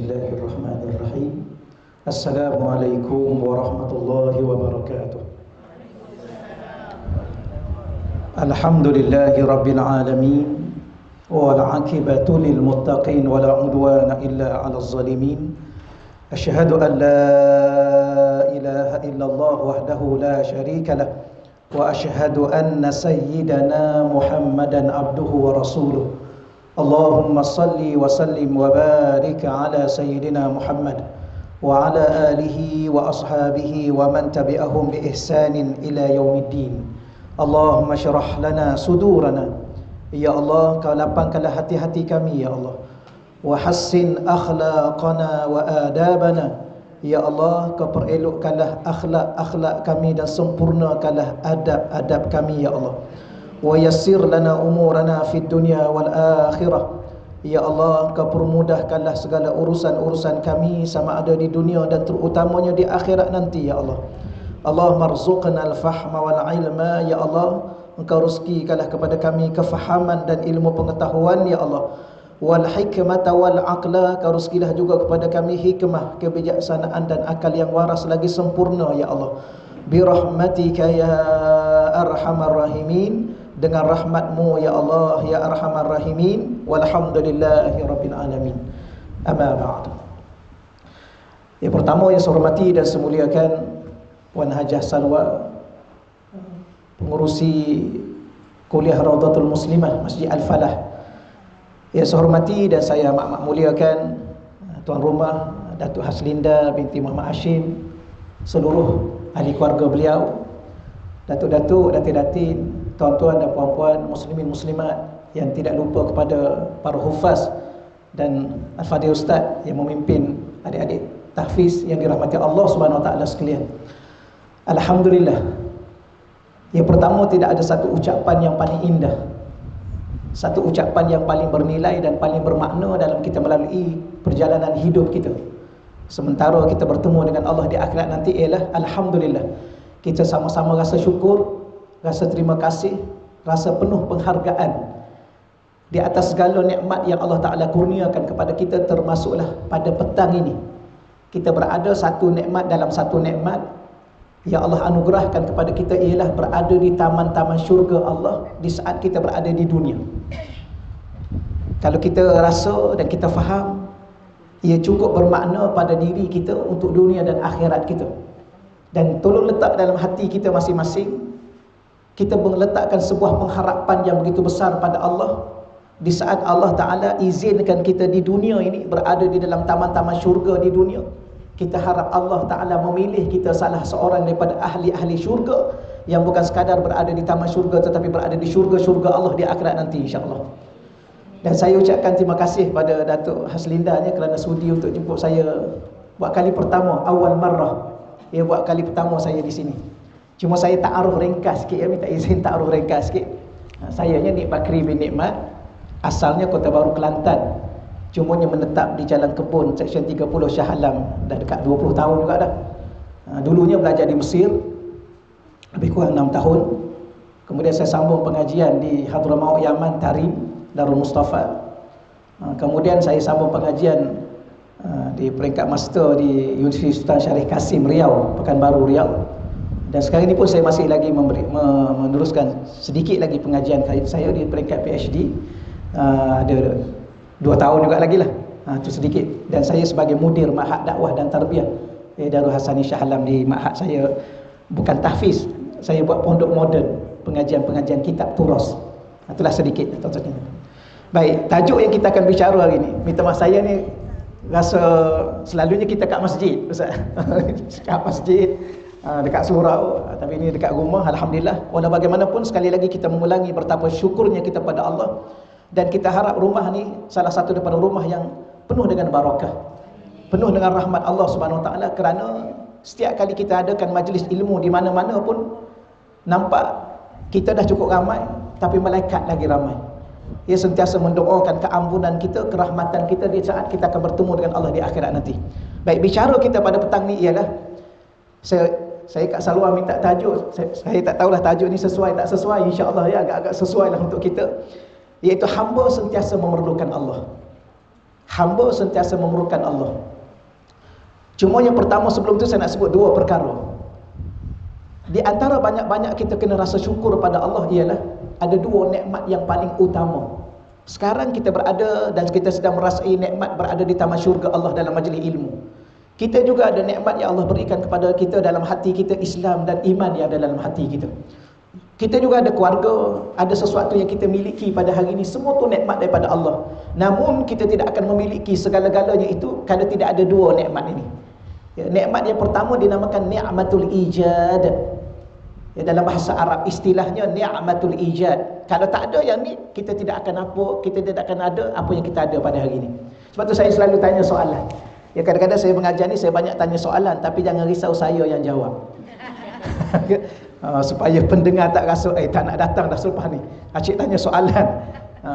Bismillahirrahmanirrahim. Assalamualaikum warahmatullahi wabarakatuh. Alhamdulillahi rabbil alamin, wal aqibatu lil muttaqin, wala udwana illa 'alal zalimin. Asyhadu an la ilaha illallah wahdahu la syarika lah, wa asyhadu anna sayyidana Muhammadan abduhu wa rasuluh. Allahumma salli wa sallim wa barik ala sayyidina Muhammad wa ala alihi wa ashabihi wa man tabi'ahum bi ihsanin ila yaumiddin. Allahumma syrah lana sudurana, ya Allah, kau lapangkanlah hati-hati kami, ya Allah. Wa hassin akhlaqana wa adabana, ya Allah, kau perelokkanlah akhlak-akhlak kami dan sempurnakanlah adab-adab kami, ya Allah. Wa yassir lana umurana fid dunya wal akhirah, ya Allah, kau permudahkanlah segala urusan-urusan kami sama ada di dunia dan terutamanya di akhirat nanti, ya Allah. Allahumma rzuqna al-fahma wal ilma, ya Allah, engkau rezekikanlah kepada kami kefahaman dan ilmu pengetahuan, ya Allah. Wal hikmata wal aqla, kau rezekilah juga kepada kami hikmah, kebijaksanaan dan akal yang waras lagi sempurna, ya Allah. Bi rahmatika ya arhamar rahimin, dengan rahmatmu ya Allah ya arhamar rahimin. Walhamdulillahi rabbil alamin. Amma ba'du. Yang pertama yang saya hormati dan saya muliakan Wan Hajah Salwa, pengurusi kuliah Raudatul Muslimah Masjid Al-Falah. Yang saya hormati dan saya amat muliakan tuan rumah Datuk Haslinda binti Muhammad Hashim, seluruh ahli keluarga beliau, datuk-datuk, datin-datin, tuan-tuan dan puan-puan, muslimin muslimat, yang tidak lupa kepada para hufaz dan al-fadhil ustaz yang memimpin adik-adik tahfiz yang dirahmati Allah Subhanahu wa taala sekalian. Alhamdulillah. Yang pertama, tidak ada satu ucapan yang paling indah, satu ucapan yang paling bernilai dan paling bermakna dalam kita melalui perjalanan hidup kita sementara kita bertemu dengan Allah di akhirat nanti ialah alhamdulillah. Kita sama-sama rasa syukur, rasa terima kasih, rasa penuh penghargaan di atas segala nikmat yang Allah Ta'ala kurniakan kepada kita. Termasuklah pada petang ini kita berada satu nikmat dalam satu nikmat yang Allah anugerahkan kepada kita, ialah berada di taman-taman syurga Allah di saat kita berada di dunia. Kalau kita rasa dan kita faham, ia cukup bermakna pada diri kita untuk dunia dan akhirat kita. Dan tolong letak dalam hati kita masing-masing, kita meletakkan sebuah pengharapan yang begitu besar pada Allah di saat Allah Ta'ala izinkan kita di dunia ini berada di dalam taman-taman syurga di dunia. Kita harap Allah Ta'ala memilih kita salah seorang daripada ahli-ahli syurga, yang bukan sekadar berada di taman syurga tetapi berada di syurga-syurga Allah di akhirat nanti, insyaAllah. Dan saya ucapkan terima kasih pada Datuk Haslinda kerana sudi untuk jemput saya buat kali pertama, awal marrah. Ia buat kali pertama saya di sini. Cuma saya ta'aruf ringkas sikit, ya, minta izin ta'aruf ringkas sikit. Sayanya Nik Bakri bin Nikmat, asalnya Kota Baru, Kelantan. Cumanya menetap di Jalan Kebun, Seksyen 30 Shah Alam, dah dekat 20 tahun juga dah. Dulunya belajar di Mesir, lebih kurang 6 tahun. Kemudian saya sambung pengajian di Hadramaut Yaman, Tarim, Darul Mustafa. Kemudian saya sambung pengajian di peringkat master di Universiti Sultan Syarif Kasim, Riau, Pekanbaru, Riau. Dan sekarang ini pun saya masih lagi meneruskan sedikit lagi pengajian saya di peringkat PhD. Ada 2 tahun juga lagi lah, itu sedikit. Dan saya sebagai mudir Ma'had Dakwah dan Tarbiyah Darul Hasani Shah Alam. Di Ma'had saya bukan tahfiz, saya buat pondok moden, pengajian-pengajian kitab turas. Itulah sedikit. Baik, tajuk yang kita akan bicara hari ini, minta maaf saya ni rasa selalunya kita kat masjid, Ustaz. Kat masjid, dekat surau, tapi ini dekat rumah. Alhamdulillah. Walau bagaimanapun, sekali lagi kita mengulangi betapa syukurnya kita pada Allah. Dan kita harap rumah ni salah satu daripada rumah yang penuh dengan barakah, penuh dengan rahmat Allah Subhanahu Wa Taala. Kerana setiap kali kita adakan majlis ilmu di mana-mana pun, nampak kita dah cukup ramai, tapi malaikat lagi ramai. Ia sentiasa mendoakan keampunan kita, kerahmatan kita di saat kita akan bertemu dengan Allah di akhirat nanti. Baik, bicara kita pada petang ni ialah, saya Kak Salwa minta tajuk. Saya tak tahulah tajuk ni sesuai tak sesuai, insya-Allah ya, agak-agak sesuai lah untuk kita. Iaitu hamba sentiasa memerlukan Allah. Hamba sentiasa memerlukan Allah. Cuma yang pertama sebelum tu saya nak sebut dua perkara. Di antara banyak-banyak kita kena rasa syukur pada Allah ialah ada dua nikmat yang paling utama. Sekarang kita berada dan kita sedang merasai nikmat berada di taman syurga Allah dalam majlis ilmu. Kita juga ada nikmat yang Allah berikan kepada kita dalam hati kita, Islam dan iman yang ada dalam hati kita. Kita juga ada keluarga, ada sesuatu yang kita miliki pada hari ini. Semua tu nikmat daripada Allah. Namun kita tidak akan memiliki segala-galanya itu kalau tidak ada dua nikmat ini. Ya, nikmat yang pertama dinamakan ni'matul ijad. Ya, dalam bahasa Arab istilahnya ni'matul ijad. Kalau tak ada yang ni, kita tidak akan ada apa yang kita ada pada hari ini. Sebab tu saya selalu tanya soalan. Ya, kadang-kadang saya mengajar ni saya banyak tanya soalan, tapi jangan risau saya yang jawab. Supaya pendengar tak rasa tak nak datang dah selepas ni. Acik tanya soalan.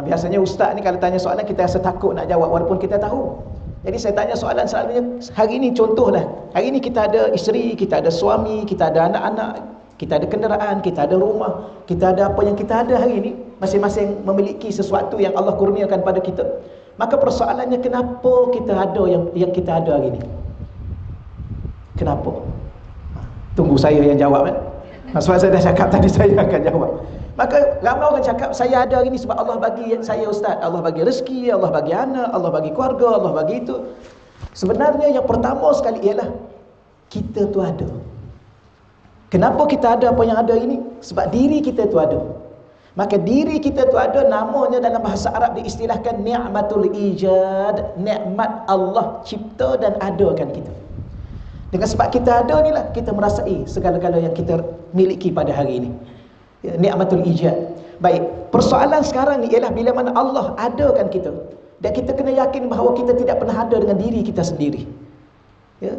Biasanya ustaz ni kalau tanya soalan kita rasa takut nak jawab walaupun kita tahu. Jadi saya tanya soalan selalunya hari ini contohlah. Hari ini kita ada isteri, kita ada suami, kita ada anak-anak, kita ada kenderaan, kita ada rumah, kita ada apa yang kita ada hari ini. Masing-masing memiliki sesuatu yang Allah kurniakan pada kita. Maka persoalannya kenapa kita ada yang kita ada hari ini? Kenapa? Tunggu saya yang jawab kan? Sebab saya dah cakap tadi saya akan jawab. Maka ramai orang cakap saya ada hari ini sebab Allah bagi saya ustaz, Allah bagi rezeki, Allah bagi anak, Allah bagi keluarga, Allah bagi itu. Sebenarnya yang pertama sekali ialah kita tu ada. Kenapa kita ada apa yang ada ini? Sebab diri kita tu ada. Maka diri kita tu ada, namanya dalam bahasa Arab diistilahkan ni'matul ijad. Nikmat Allah cipta dan adakan kita. Dengan sebab kita ada ni lah kita merasai segala-gala yang kita miliki pada hari ini. Ya, ni'matul ijad. Baik, persoalan sekarang ni ialah bila mana Allah adakan kita dan kita kena yakin bahawa kita tidak pernah ada dengan diri kita sendiri. Ya.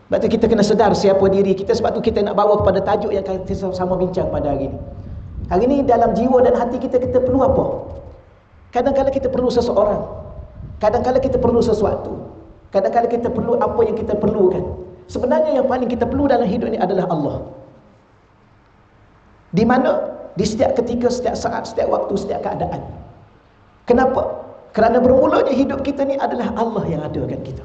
Sebab tu kita kena sedar siapa diri kita. Sebab tu kita nak bawa kepada tajuk yang kita sama bincang pada hari ini. Hari ini dalam jiwa dan hati kita perlu apa? Kadang-kadang kita perlu seseorang. Kadang-kadang kita perlu sesuatu. Kadang-kadang kita perlu apa yang kita perlukan. Sebenarnya yang paling kita perlu dalam hidup ini adalah Allah. Di mana? Di setiap ketika, setiap saat, setiap waktu, setiap keadaan. Kenapa? Kerana bermulanya hidup kita ni adalah Allah yang adakan kita.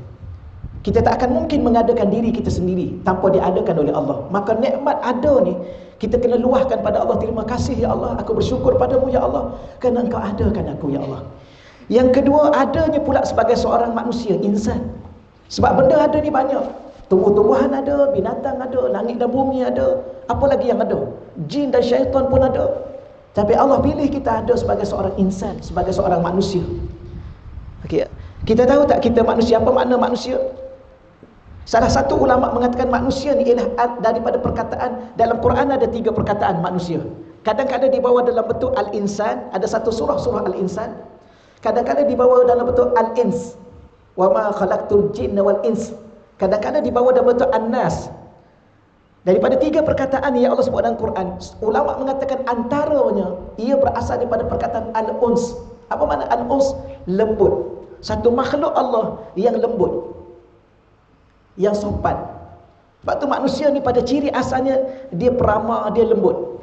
Kita tak akan mungkin mengadakan diri kita sendiri tanpa diadakan oleh Allah. Maka nikmat ada ni kita kena luahkan pada Allah. Terima kasih ya Allah, aku bersyukur padamu ya Allah kerana engkau adakan aku ya Allah. Yang kedua, adanya pula sebagai seorang manusia, insan. Sebab benda ada ni banyak. Tumbuh-tumbuhan ada, binatang ada, langit dan bumi ada, apa lagi yang ada? Jin dan syaitan pun ada. Tapi Allah pilih kita ada sebagai seorang insan, sebagai seorang manusia. Okey. Kita tahu tak kita manusia, apa makna manusia? Salah satu ulama mengatakan manusia ni ialah daripada perkataan, dalam Quran ada 3 perkataan manusia. Kadang-kadang dibawa dalam bentuk al-insan, ada satu surah al-insan. Kadang-kadang dibawa dalam bentuk al-ins. Wa ma khalaqtul jinna wal ins. Kadang-kadang dibawa dalam bentuk an-nas. Daripada 3 perkataan yang Allah sebut dalam Quran, ulama mengatakan antaranya ia berasal daripada perkataan al-uns. Apa makna al-uns? Lembut. Satu makhluk Allah yang lembut, yang sopan. Sebab tu manusia ni pada ciri asalnya dia peramah, dia lembut.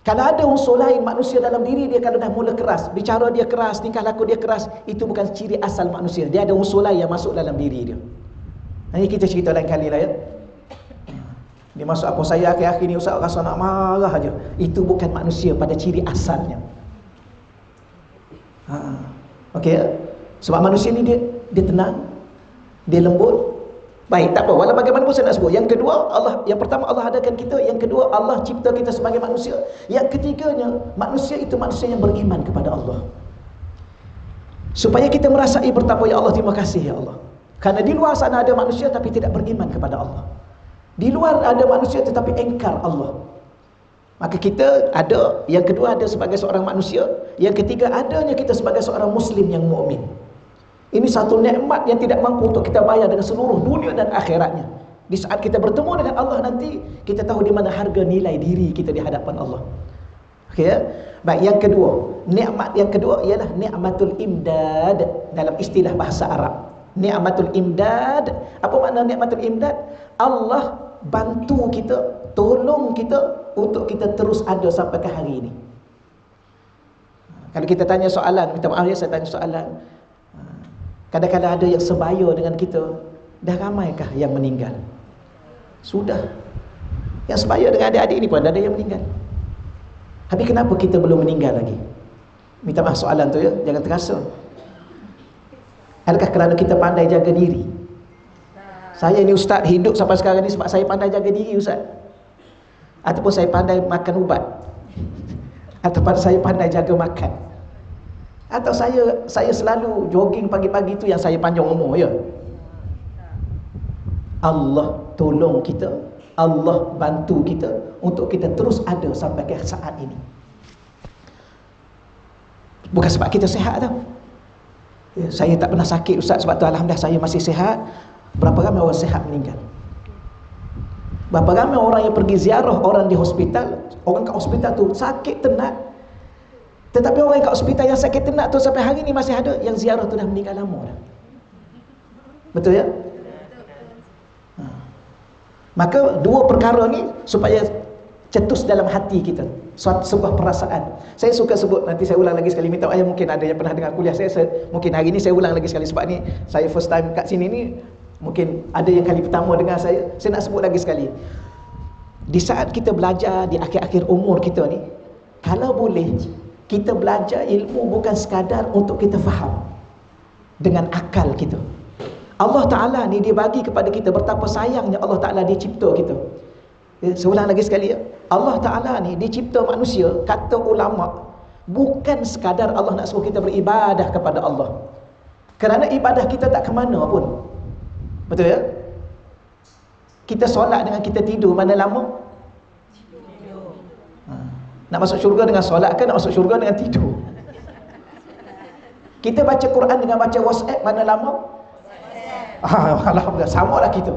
Kalau ada unsur lain manusia dalam diri dia, kalau dah mula keras, bicara dia keras, tingkah laku dia keras, itu bukan ciri asal manusia. Dia ada unsur lain yang masuk dalam diri dia. Nanti kita cerita lain kali lah ya. Dia masuk apa saya akhir-akhir ni ustaz rasa nak marah aja. Itu bukan manusia pada ciri asalnya. Okey. Sebab manusia ni dia tenang, dia lembut. Baik, tak apa. Walau bagaimanapun saya nak sebut. Yang kedua, yang pertama Allah adakan kita. Yang kedua, Allah cipta kita sebagai manusia. Yang ketiganya, manusia itu manusia yang beriman kepada Allah. Supaya kita merasai bertapa, ya Allah, terima kasih ya Allah. Karena di luar sana ada manusia tapi tidak beriman kepada Allah. Di luar ada manusia tetapi engkar Allah. Maka kita ada, yang kedua ada sebagai seorang manusia. Yang ketiga adanya kita sebagai seorang Muslim yang mukmin. Ini satu nikmat yang tidak mampu untuk kita bayar dengan seluruh dunia dan akhiratnya. Di saat kita bertemu dengan Allah nanti, kita tahu di mana harga nilai diri kita di hadapan Allah. Okey ya? Baik, yang kedua, nikmat yang kedua ialah nikmatul imdad dalam istilah bahasa Arab. Nikmatul imdad, apa makna nikmatul imdad? Allah bantu kita, tolong kita untuk kita terus ada sampai ke hari ini. Kalau kita tanya soalan, minta maaf ya saya tanya soalan. Kadang-kadang ada yang sebaya dengan kita. Dah ramaikah yang meninggal? Sudah. Yang sebaya dengan adik-adik ni pun ada yang meninggal. Habis kenapa kita belum meninggal lagi? Minta maaf soalan tu ya, jangan terasa. Adakah kerana kita pandai jaga diri? Saya ni ustaz hidup sampai sekarang ni sebab saya pandai jaga diri ustaz. Ataupun saya pandai makan ubat. Ataupun saya pandai jaga makan. Atau saya selalu jogging pagi-pagi tu yang saya panjang umur ya. Allah tolong kita, Allah bantu kita untuk kita terus ada sampai ke saat ini. Bukan sebab kita sihat tau. Ya, saya tak pernah sakit ustaz, sebab tu alhamdulillah saya masih sihat. Berapa ramai orang sihat meninggal? Berapa ramai orang yang pergi ziarah orang di hospital, orang kat hospital tu sakit tenat. Tetapi orang kat hospital yang sakit tenat tu sampai hari ni masih ada, yang ziarah tu dah meninggal lama dah. Betul ya? Maka dua perkara ni supaya cetus dalam hati kita, sebuah perasaan. Saya suka sebut, nanti saya ulang lagi sekali, minta maaf, mungkin ada yang pernah dengar kuliah saya mungkin hari ni saya ulang lagi sekali sebab ni saya first time kat sini ni, mungkin ada yang kali pertama dengar saya nak sebut lagi sekali. Di saat kita belajar di akhir-akhir umur kita ni, kalau boleh kita belajar ilmu bukan sekadar untuk kita faham dengan akal kita. Allah Ta'ala ni dia bagi kepada kita, betapa sayangnya Allah Ta'ala dia cipta kita. Saya ulang lagi sekali ya. Allah Ta'ala ni dia cipta manusia, kata ulama, bukan sekadar Allah nak suruh kita beribadah kepada Allah. Kerana ibadah kita tak ke mana pun. Betul ya? Kita solat dengan kita tidur, mana lama? Nak masuk syurga dengan solat ke nak masuk syurga dengan tidur? Kita baca Quran dengan baca WhatsApp, mana lama? Alhamdulillah, sama lah kita.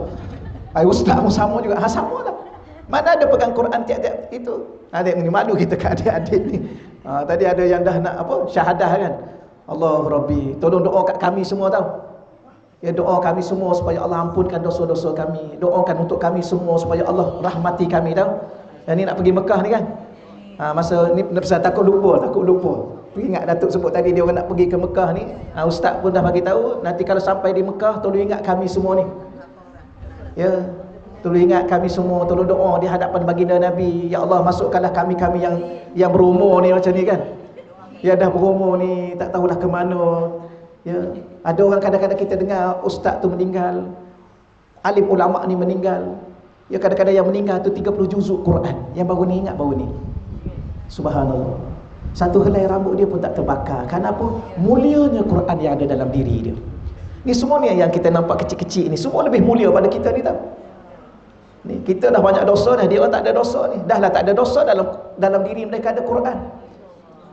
Ustaz pun sama juga. Sama lah. Mana ada pegang Quran tiap-tiap itu? Adik ni malu kita kat adik-adik ni. Tadi ada yang dah nak apa? Syahadah kan? Allah Rabbi, tolong doa kat kami semua tau. Ya, doa kami semua supaya Allah ampunkan dosa-dosa kami. Doakan untuk kami semua supaya Allah rahmati kami tau. Yang ni nak pergi Mekah ni kan? Masa ni pasal takut lupa. Ingat Datuk sebut tadi dia orang nak pergi ke Mekah ni. Ustaz pun dah bagi tahu, nanti kalau sampai di Mekah tolong ingat kami semua ni. Ya, tolong ingat kami semua, tolong doa di hadapan baginda Nabi. Ya Allah, masukkanlah kami-kami yang berumur ni macam ni kan. Ya dah berumur ni, tak tahulah ke mana. Ya, ada orang kadang-kadang kita dengar ustaz tu meninggal, alim ulama ni meninggal. Ya, kadang-kadang yang meninggal tu 30 juzuk Quran. Yang baru ni ingat baru ni. Subhanallah. Satu helai rambut dia pun tak terbakar. Kenapa? Mulianya Quran yang ada dalam diri dia. Ni semua ni yang kita nampak kecil-kecil ni, semua lebih mulia pada kita ni tau. Ni kita dah banyak dosa dah, dia orang tak ada dosa ni. Dah lah tak ada dosa dalam diri mereka ada Quran.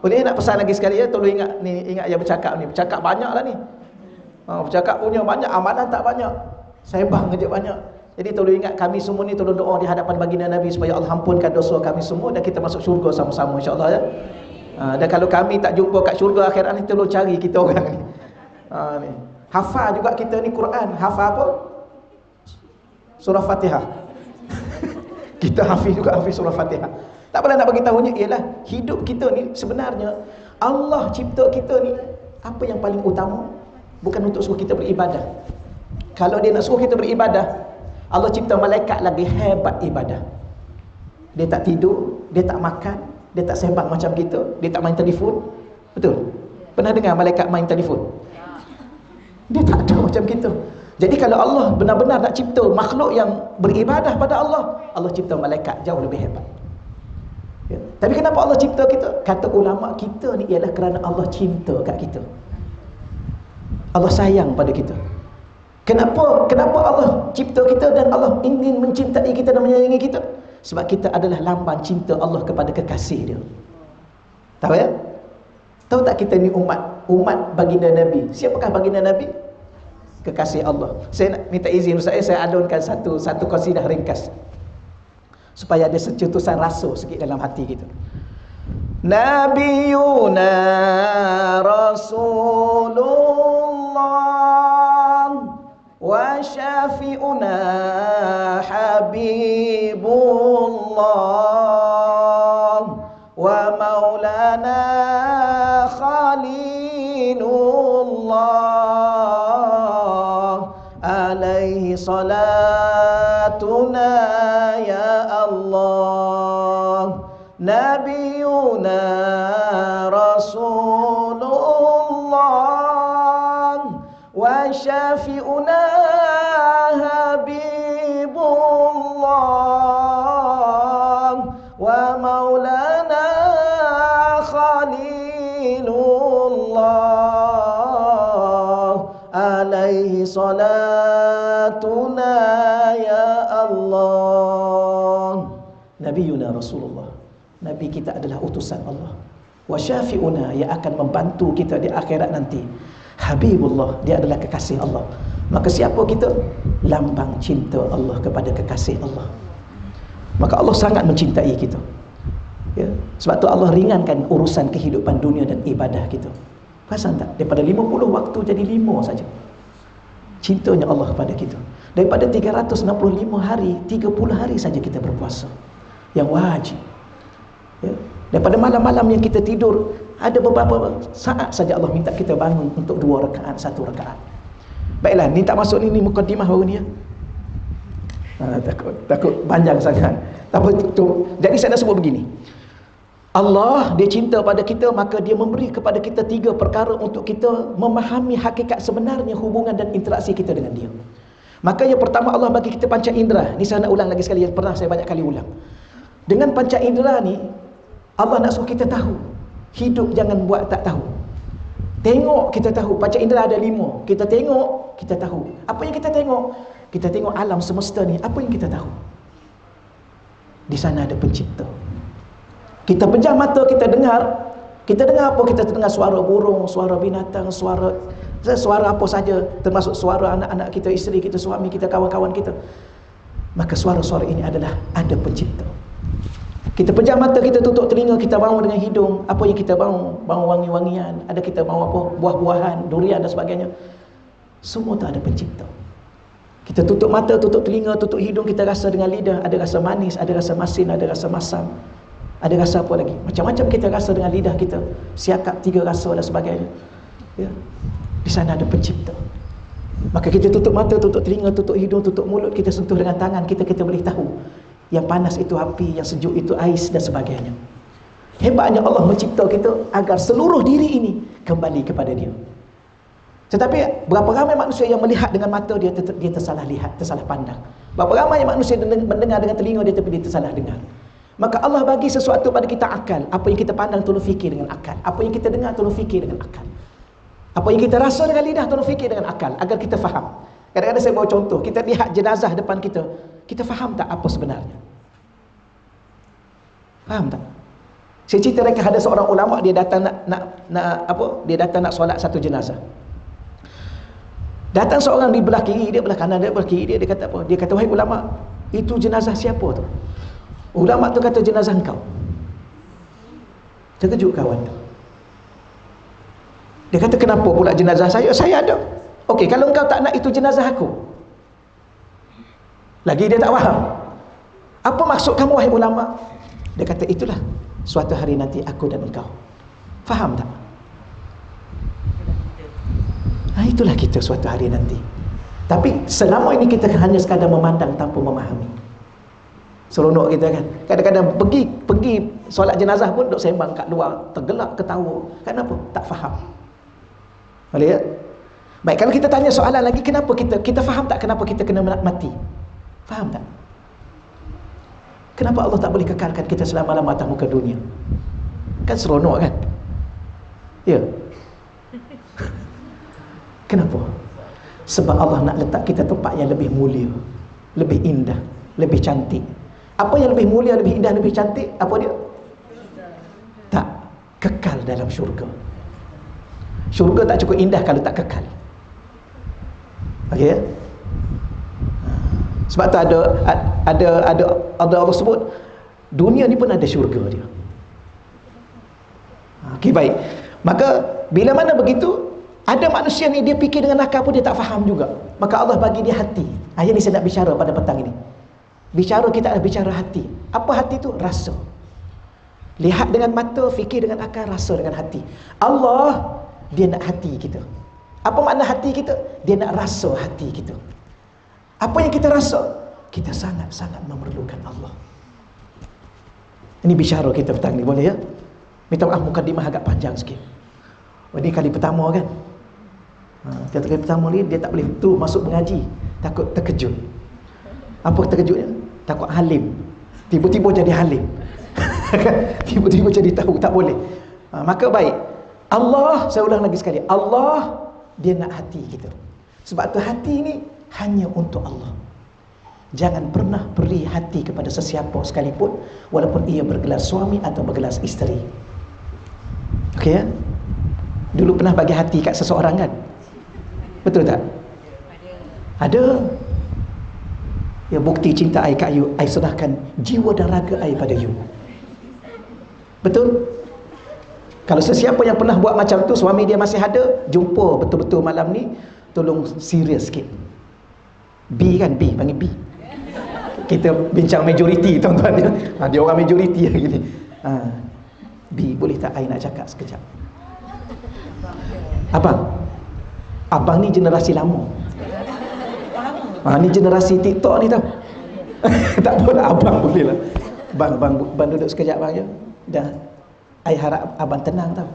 Boleh nak pesan lagi sekali ya, tolong ingat ni, ingat yang bercakap ni. Bercakap banyaklah ni. Bercakap punya banyak, amalan tak banyak. Sembang aja banyak. Jadi tolong ingat kami semua ni, tolong doa di hadapan baginda Nabi supaya Allah ampunkan dosa kami semua dan kita masuk syurga sama-sama insya-Allah ya. Dan kalau kami tak jumpa kat syurga akhirat ni, tolong cari kita orang ni. Ni. Hafal juga kita ni Quran. Hafal apa? Surah Fatihah. Kita hafiz juga, hafiz surah Fatihah. Tak pernah nak bagi tahunya ialah hidup kita ni sebenarnya Allah cipta kita ni, apa yang paling utama bukan untuk suruh kita beribadah. Kalau dia nak suruh kita beribadah, Allah cipta malaikat lagi hebat ibadah. Dia tak tidur, dia tak makan, dia tak sembang macam kita, dia tak main telefon. Betul? Pernah dengar malaikat main telefon? Dia tak ada macam kita. Jadi kalau Allah benar-benar nak cipta makhluk yang beribadah pada Allah, Allah cipta malaikat jauh lebih hebat. Ya. Tapi kenapa Allah cipta kita? Kata ulama kita ni ialah kerana Allah cinta kat kita. Allah sayang pada kita. Kenapa Allah cipta kita dan Allah ingin mencintai kita dan menyayangi kita? Sebab kita adalah lambang cinta Allah kepada kekasih dia. Tahu ya? Tahu tak kita ni umat baginda Nabi? Siapakah baginda Nabi? Kekasih Allah. Saya nak minta izin Ustaz, saya alunkan satu qasidah ringkas supaya ada secutusan rasa sikit dalam hati kita. Nabiyuna Rasulullah wa syafi'una Habibullah wa maulana Khalilullah salatuna ya Allah, nabiyuna rasulullah, wa syafi'una habibullah, wa maulana khalilullah, alaihi salatuna ya Allah. Nabiyuna Rasulullah, Nabi kita adalah utusan Allah. Wa syafi'una, yang akan membantu kita di akhirat nanti. Habibullah, dia adalah kekasih Allah. Maka siapa kita? Lambang cinta Allah kepada kekasih Allah. Maka Allah sangat mencintai kita, ya. Sebab tu Allah ringankan urusan kehidupan dunia dan ibadah kita. Perasan tak? Daripada 50 waktu jadi 5 saja. Cintanya Allah kepada kita. Daripada 365 hari, 30 hari saja kita berpuasa yang wajib, ya. Daripada malam-malam yang kita tidur, ada beberapa saat saja Allah minta kita bangun untuk 2 rakaat, 1 rakaat. Baiklah, ni tak masuk ni mukadimah baru ni, ya. Takut panjang sangat. Jadi saya nak sebut begini. Allah, dia cinta pada kita, maka dia memberi kepada kita 3 perkara untuk kita memahami hakikat sebenarnya hubungan dan interaksi kita dengan dia. Maka yang pertama, Allah bagi kita panca indera. Ni saya nak ulang lagi sekali, yang pernah saya banyak kali ulang. Dengan panca indera ni, Allah nak suruh kita tahu. Hidup jangan buat tak tahu. Tengok, kita tahu. Panca indera ada 5. Kita tengok, kita tahu. Apa yang kita tengok? Kita tengok alam semesta ni. Apa yang kita tahu? Di sana ada pencipta. Kita pejam mata, kita dengar. Kita dengar apa? Kita dengar suara burung, suara binatang, suara apa saja, termasuk suara anak-anak kita, isteri kita, suami kita, kawan-kawan kita. Maka suara-suara ini adalah ada pencipta. Kita pejam mata, kita tutup telinga, kita bau dengan hidung. Apa yang kita bau? Bau wangi-wangian. Ada kita bau apa? Buah-buahan, durian dan sebagainya. Semua tu ada pencipta. Kita tutup mata, tutup telinga, tutup hidung, kita rasa dengan lidah. Ada rasa manis, ada rasa masin, ada rasa masam, ada rasa apa lagi? Macam-macam kita rasa dengan lidah kita. Siakap 3 rasa dan sebagainya, ya. Di sana ada pencipta. Maka kita tutup mata, tutup telinga, tutup hidung, tutup mulut, kita sentuh dengan tangan kita, kita boleh tahu yang panas itu api, yang sejuk itu ais dan sebagainya. Hebatnya Allah mencipta kita agar seluruh diri ini kembali kepada dia. Tetapi berapa ramai manusia yang melihat dengan mata dia tersalah lihat, tersalah pandang. Berapa ramai manusia mendengar dengan telinga dia, tapi dia tersalah dengar. Maka Allah bagi sesuatu pada kita akal. Apa yang kita pandang tolong fikir dengan akal. Apa yang kita dengar tolong fikir dengan akal. Apa yang kita rasa dengan lidah tolong fikir dengan akal, agar kita faham. Kadang-kadang saya bawa contoh, kita lihat jenazah depan kita, kita faham tak apa sebenarnya? Faham tak? Saya cerita mereka, ada seorang ulama, dia datang dia datang nak solat satu jenazah. Datang seorang di belah kiri dia, belah kanan dia, belah kiri dia, dia kata apa? Dia kata, wahai ulama, itu jenazah siapa tu? Ulama tu kata, jenazah engkau. Terkejut kawan tu. Dia kata, kenapa pula jenazah saya? Saya ada. Okey, kalau engkau tak nak, itu jenazah aku. Lagi dia tak faham. Apa maksud kamu, wahai ulama? Dia kata, itulah suatu hari nanti aku dan engkau. Faham tak? Itulah kita suatu hari nanti. Tapi selama ini kita hanya sekadar memandang tanpa memahami. Seronok kita kan. Kadang-kadang pergi solat jenazah pun duk sembang kat luar, tergelak ketawa. Kenapa? Tak faham. Boleh ya? Baik, kalau kita tanya soalan lagi, kenapa kita faham tak kenapa kita kena mati? Faham tak? Kenapa Allah tak boleh kekalkan kita selama-lama atas muka dunia? Kan seronok kan? Ya. Kenapa? Sebab Allah nak letak kita tempat yang lebih mulia, lebih indah, lebih cantik. Apa yang lebih mulia, lebih indah, lebih cantik? Apa dia? Tak kekal dalam syurga. Syurga tak cukup indah kalau tak kekal. Okey ya? Sebab tu ada Allah sebut dunia ni pun ada syurga dia. Okey, baik. Maka bila mana begitu, ada manusia ni dia fikir dengan akal pun dia tak faham juga. Maka Allah bagi dia hati. Yang ni saya nak bicara pada petang ini. Bicara kita adalah bicara hati. Apa hati tu? Rasa. Lihat dengan mata, fikir dengan akal, rasa dengan hati. Allah, dia nak hati kita. Apa makna hati kita? Dia nak rasa hati kita. Apa yang kita rasa? Kita sangat-sangat memerlukan Allah. Ini bicara kita petang ni, boleh ya? Minta maaf mukadimah agak panjang sikit. Ini kali pertama kan. Kali pertama ni dia tak boleh terus masuk mengaji, takut terkejut. Apa terkejutnya? Takut halim. Tiba-tiba jadi halim. Tiba-tiba jadi tahu, tak boleh. Maka baik, Allah, saya ulang lagi sekali, Allah dia nak hati kita. Sebab tu hati ni hanya untuk Allah. Jangan pernah beri hati kepada sesiapa sekalipun, walaupun ia bergelar suami atau bergelar isteri. Okey ya? Dulu pernah bagi hati kat seseorang kan? Betul tak? Ada. Ya, bukti cinta I kat you, I serahkan jiwa dan raga I pada you. Betul? Kalau sesiapa yang pernah buat macam tu, suami dia masih ada, jumpa betul-betul malam ni, tolong serius sikit. B kan, B, panggil B. Kita bincang majoriti tuan-tuan dia. Dia orang majoriti lagi ni. B, boleh tak I nak cakap sekejap? Abang ni generasi lama. Ni generasi TikTok ni tau. Tak apa lah, abang boleh lah. Bang duduk sekejap bang ya. Dah, I harap abang tenang tau.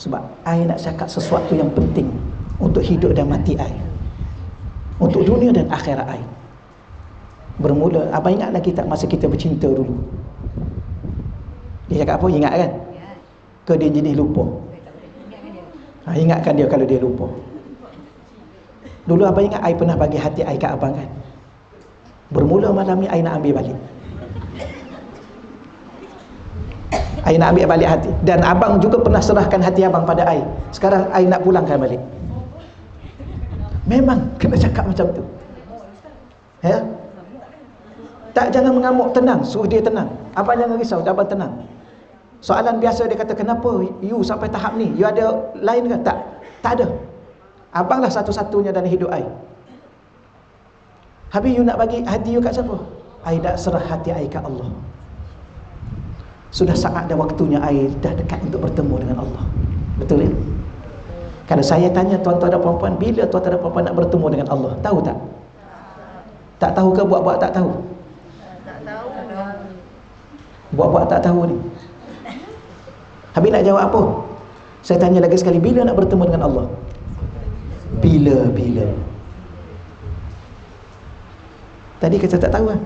Sebab I nak cakap sesuatu yang penting untuk hidup dan mati I, untuk dunia dan akhirat I. Bermula, abang ingat lagi tak masa kita bercinta dulu? Dia cakap apa? Ingat kan? Ke dia jenis lupa? Ingatkan dia kalau dia lupa. Dulu abang ingat I pernah bagi hati I kat abang kan? Bermula malam ni I nak ambil balik. I nak ambil balik hati. Dan abang juga pernah serahkan hati abang pada I. Sekarang I nak pulangkan balik. Memang kena cakap macam tu. Ya? Tak, jangan mengamuk, tenang, suruh dia tenang. Abang jangan risau, abang tenang. Soalan biasa dia kata, kenapa you sampai tahap ni? You ada lain ke? Tak ada. Abanglah satu-satunya dalam hidup I. Habis you nak bagi hati you kat siapa? I dah serah hati I kat Allah. Sudah saat dan waktunya I dah dekat untuk bertemu dengan Allah. Betul ya? Kalau saya tanya tuan-tuan dan puan-puan, bila tuan-tuan dan puan-puan nak bertemu dengan Allah? Tahu tak? Tak tahu ke buat-buat tak tahu? Buat-buat tak tahu ni. Habis nak jawab apa? Saya tanya lagi sekali, bila nak bertemu dengan Allah? Bila. Tadi kita tak tahu kan?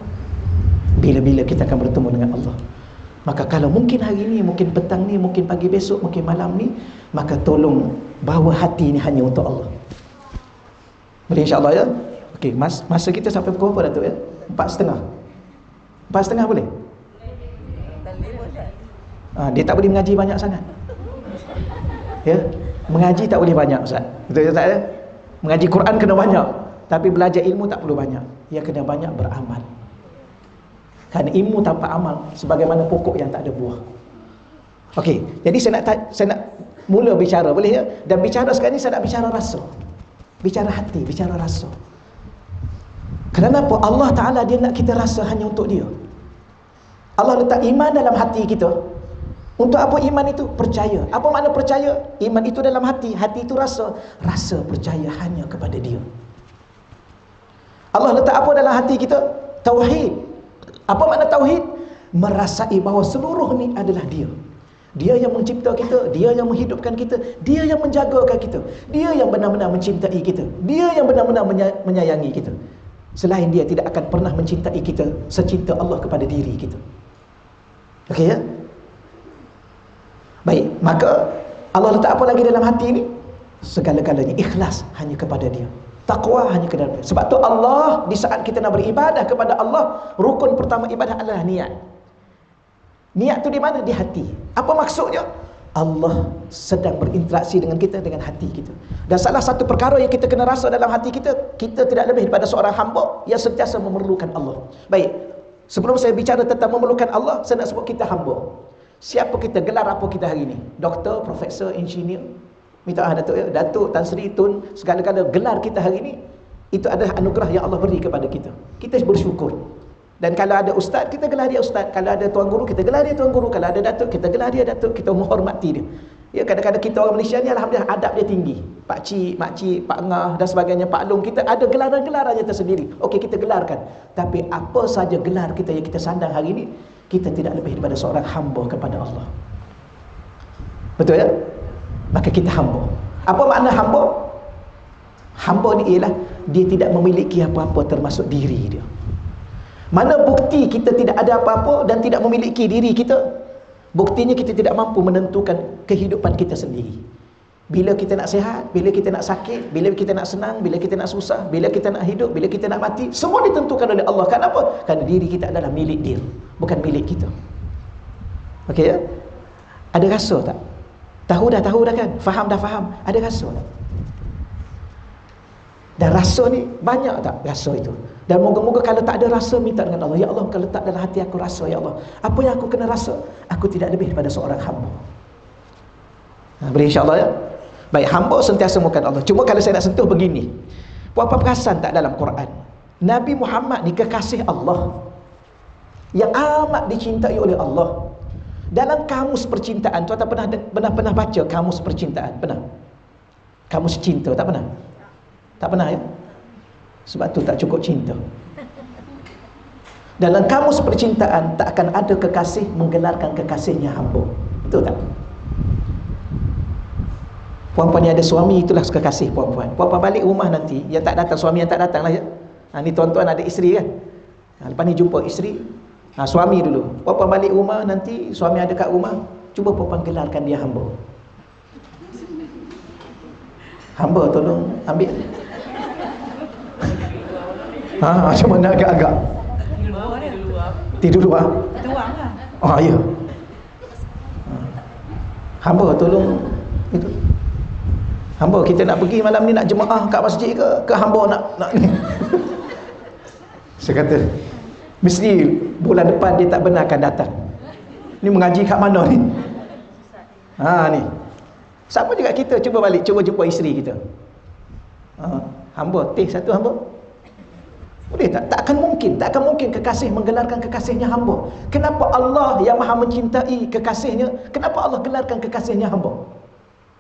Bila-bila kita akan bertemu dengan Allah. Maka kalau mungkin hari ni, mungkin petang ni, mungkin pagi besok, mungkin malam ni, maka tolong bawa hati ni hanya untuk Allah. Boleh insya-Allah ya? Okey, masa kita sampai pukul berapa Datuk ya? 4.30. 4.30 boleh? Dia tak boleh mengaji banyak sangat. Ya, mengaji tak boleh banyak Ustaz. Betul tak ya? Mengaji Quran kena banyak, tapi belajar ilmu tak perlu banyak. Ia kena banyak beramal. Kerana ilmu tanpa amal sebagaimana pokok yang tak ada buah. Okey, jadi saya nak mula bicara, boleh ya? Dan bicara sekarang ni saya nak bicara rasa. Bicara hati, bicara rasa. Kerana apa? Allah Ta'ala dia nak kita rasa hanya untuk dia. Allah letak iman dalam hati kita. Untuk apa iman itu? Percaya. Apa makna percaya? Iman itu dalam hati. Hati itu rasa. Rasa percaya hanya kepada dia. Allah letak apa dalam hati kita? Tauhid. Apa makna tauhid? Merasai bahawa seluruh ni adalah dia. Dia yang mencipta kita, dia yang menghidupkan kita, dia yang menjagakan kita, dia yang benar-benar mencintai kita, dia yang benar-benar menyayangi kita. Selain dia tidak akan pernah mencintai kita secinta Allah kepada diri kita. Okey ya? Baik, maka Allah letak apa lagi dalam hati ini? Segala-galanya ikhlas hanya kepada dia. Taqwa hanya kepada dia. Sebab tu Allah, di saat kita nak beribadah kepada Allah, rukun pertama ibadah adalah niat. Niat tu di mana? Di hati. Apa maksudnya? Allah sedang berinteraksi dengan kita, dengan hati kita. Dan salah satu perkara yang kita kena rasa dalam hati kita, kita tidak lebih daripada seorang hamba yang sentiasa memerlukan Allah. Baik, sebelum saya bicara tentang memerlukan Allah, saya nak sebut kita hamba. Siapa kita, gelar apa kita hari ini? Doktor, profesor, engineer. Minta Datuk ya, Datuk, Tan Sri, Tun, segala-gala gelar kita hari ini, itu adalah anugerah yang Allah beri kepada kita. Kita bersyukur. Dan kalau ada ustaz, kita gelar dia ustaz. Kalau ada tuan guru, kita gelar dia tuan guru. Kalau ada datuk, kita gelar dia datuk. Kita menghormati dia. Ya, kadang-kadang kita orang Malaysia ni alhamdulillah adab dia tinggi. Pak cik, mak cik, pak ngah dan sebagainya, pak long, kita ada gelaran-gelarannya tersendiri. Okey, kita gelarkan. Tapi apa saja gelar kita yang kita sandang hari ini, kita tidak lebih daripada seorang hamba kepada Allah. Betul ya? Maka kita hamba. Apa makna hamba? Hamba ni ialah dia tidak memiliki apa-apa termasuk diri dia. Mana bukti kita tidak ada apa-apa dan tidak memiliki diri kita? Buktinya kita tidak mampu menentukan kehidupan kita sendiri. Bila kita nak sihat, bila kita nak sakit, bila kita nak senang, bila kita nak susah, bila kita nak hidup, bila kita nak mati, semua ditentukan oleh Allah. Kenapa? Kerana diri kita adalah milik dia, bukan milik kita. Okey ya? Ada rasa tak? Tahu dah kan? Faham dah faham. Ada rasa tak? Dan rasa ni banyak tak rasa itu? Dan moga-moga kalau tak ada rasa, minta dengan Allah, ya Allah, kau letak dalam hati aku rasa, ya Allah. Apa yang aku kena rasa? Aku tidak lebih daripada seorang hamba. Boleh insya-Allah ya? Baik, hamba sentiasa mukan Allah. Cuma kalau saya nak sentuh begini. Apa perasan tak dalam Quran? Nabi Muhammad ni kekasih Allah, yang amat dicintai oleh Allah. Dalam kamus percintaan, tuan-tuan pernah baca kamus percintaan? Pernah? Kamus cinta, tak pernah? Tak pernah ya? Sebab tu tak cukup cinta. Dalam kamus percintaan tak akan ada kekasih menggelarkan kekasihnya hamba. Betul tak? Puan-puan yang ada suami, itulah kekasih puan-puan. Puan-puan balik rumah nanti, yang tak datang, suami yang tak datang lah ya. Ni tuan-tuan ada isteri kan? Lepas ni jumpa isteri, suami dulu. Puan-puan balik rumah nanti, suami ada kat rumah, cuba puan-puan gelarkan dia hamba. Hamba tolong ambil. Macam mana agak-agak? Tidur luar. Tuang lah. Ya. Hamba tolong itu. Hamba kita nak pergi malam ni, nak jemaah kat masjid ke hamba nak ni. Saya kata mesti bulan depan dia tak benar akan datang. Ni mengaji kat mana ni? Ni. Sama juga kita, cuba balik, cuba jumpa isteri kita. Hamba, satu hamba. Boleh tak? Tak akan mungkin kekasih menggelarkan kekasihnya hamba. Kenapa Allah yang maha mencintai kekasihnya, kenapa Allah gelarkan kekasihnya hamba?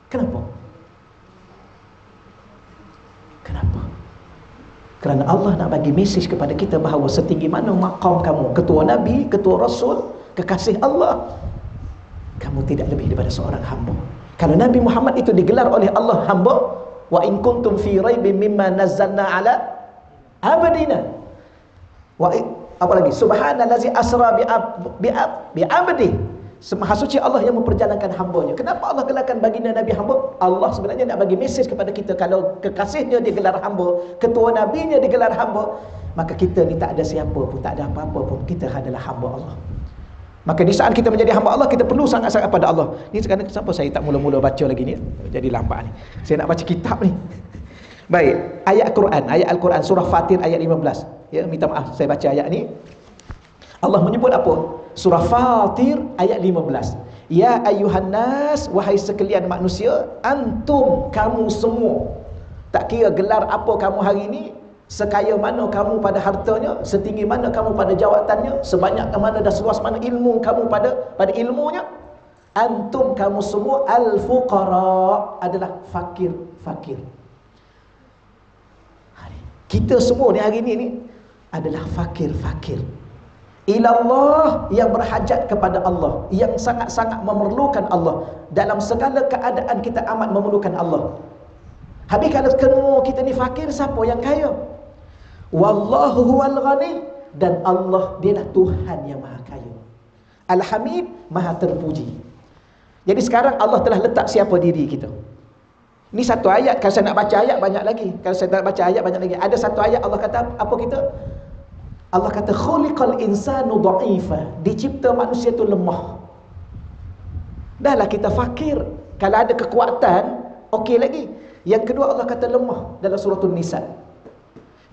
Kenapa? Kerana Allah nak bagi mesej kepada kita bahawa setinggi mana maqam kamu, ketua Nabi, ketua Rasul, kekasih Allah, kamu tidak lebih daripada seorang hamba. Kalau Nabi Muhammad itu digelar oleh Allah hamba, wa in kuntum fi raibin mimma nazzalna ala abdina, apa lagi, subhanallazi asra bi abdi, Maha suci Allah yang memperjalankan hambanya. Kenapa Allah gelarkan baginda Nabi hamba? Allah sebenarnya nak bagi mesej kepada kita, kalau kekasihnya digelar hamba, ketua nabinya digelar hamba, maka kita ni tak ada siapa pun, tak ada apa-apa pun, kita adalah hamba Allah. Maka di saat kita menjadi hamba Allah, kita perlu sangat-sangat pada Allah. Ni sekarang kenapa saya tak mula-mula baca lagi ni? Jadi lambat ni. Saya nak baca kitab ni. Baik, ayat Al-Quran surah Fatir ayat 15. Ya, minta maaf saya baca ayat ni. Allah menyebut apa? Surah Fatir ayat 15. Ya ayyuhan nas, wahai sekalian manusia, antum, kamu semua. Tak kira gelar apa kamu hari ini, sekaya mana kamu pada hartanya, setinggi mana kamu pada jawatannya, sebanyak mana dan seluas mana ilmu kamu pada ilmunya, antum, kamu semua, al-fuqara, adalah fakir. Kita semua ni hari ini adalah fakir. Ilallah, yang berhajat kepada Allah, yang sangat-sangat memerlukan Allah. Dalam segala keadaan kita amat memerlukan Allah. Habis kalau semua kita ni fakir, siapa yang kaya? Wallahu huwal ghani, dan Allah dialah Tuhan yang maha kaya. Al-Hamid, maha terpuji. Jadi sekarang Allah telah letak siapa diri kita. Ini satu ayat. Kalau saya nak baca ayat banyak lagi. Ada satu ayat Allah kata apa kita? Allah kata khuliqal insanu dha'ifa, dicipta manusia tu lemah. Dahlah kita fakir, kalau ada kekuatan okey lagi. Yang kedua Allah kata lemah dalam surah An-Nisa.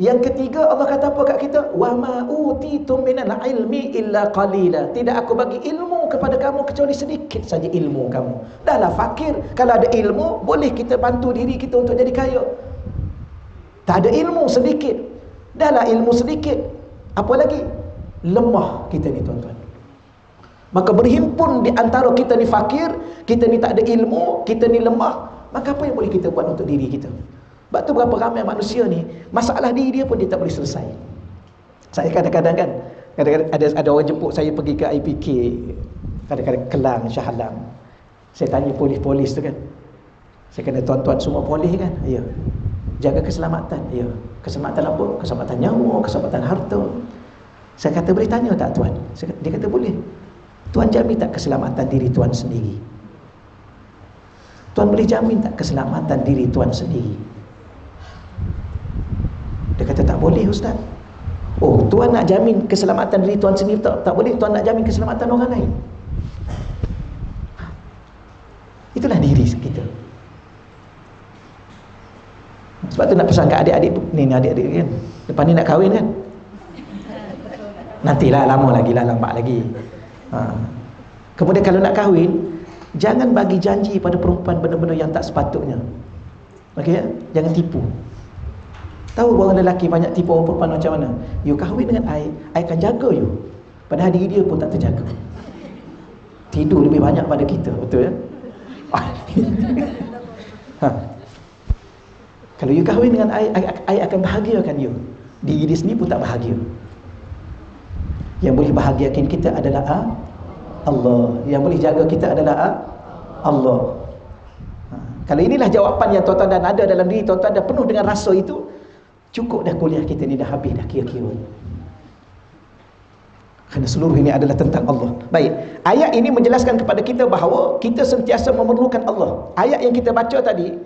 Yang ketiga Allah kata apa kat kita? Wa ma utitum minal ilmi illa qalila, tidak aku bagi ilmu kepada kamu kecuali sedikit saja ilmu kamu. Dahlah fakir, kalau ada ilmu boleh kita bantu diri kita untuk jadi kaya. Tak ada ilmu, sedikit. Dahlah ilmu sedikit, apa lagi? Lemah kita ni tuan-tuan. Maka berhimpun di antara kita ni fakir, kita ni tak ada ilmu, kita ni lemah, maka apa yang boleh kita buat untuk diri kita? Sebab tu berapa ramai manusia ni, masalah diri dia pun dia tak boleh selesai. Saya kadang-kadang kan, ada orang jemput saya pergi ke IPK, kadang-kadang Kelang, Shah Alam. Saya tanya polis-polis tu kan, saya kena tuan-tuan semua polis kan? Ya. Jaga keselamatan. Ya. Keselamatan apa? Keselamatan nyawa, keselamatan harta. Saya kata, boleh tanya tak tuan? Dia kata boleh. Tuan jamin tak keselamatan diri tuan sendiri? Tuan boleh jamin tak keselamatan diri tuan sendiri? Dia kata tak boleh ustaz. Oh, tuan nak jamin keselamatan diri tuan sendiri tak boleh, tuan nak jamin keselamatan orang lain. Itulah diri kita. Sebab tu nak pesan kat adik-adik ni adik-adik kan, lepas ni nak kahwin kan, nantilah, lama lagi lah, lambat lagi. Kemudian kalau nak kahwin, jangan bagi janji pada perempuan benda-benda yang tak sepatutnya. Okey ya? Jangan tipu. Tahu orang lelaki banyak tipu orang perempuan macam mana? You kahwin dengan I akan jaga you. Padahal diri dia pun tak terjaga. Tidur lebih banyak pada kita, betul ya? Kalau you kahwin dengan I akan bahagiakan you. Diri dia sendiri pun tak bahagia. Yang boleh bahagiakan kita adalah Allah. Yang boleh jaga kita adalah Allah. Kalau inilah jawapan yang tuan-tuan dan ada dalam diri tuan-tuan dah penuh dengan rasa itu, cukup dah kuliah kita ni dah habis dah kira-kira. Kerana seluruh ini adalah tentang Allah. Baik, ayat ini menjelaskan kepada kita bahawa kita sentiasa memerlukan Allah. Ayat yang kita baca tadi,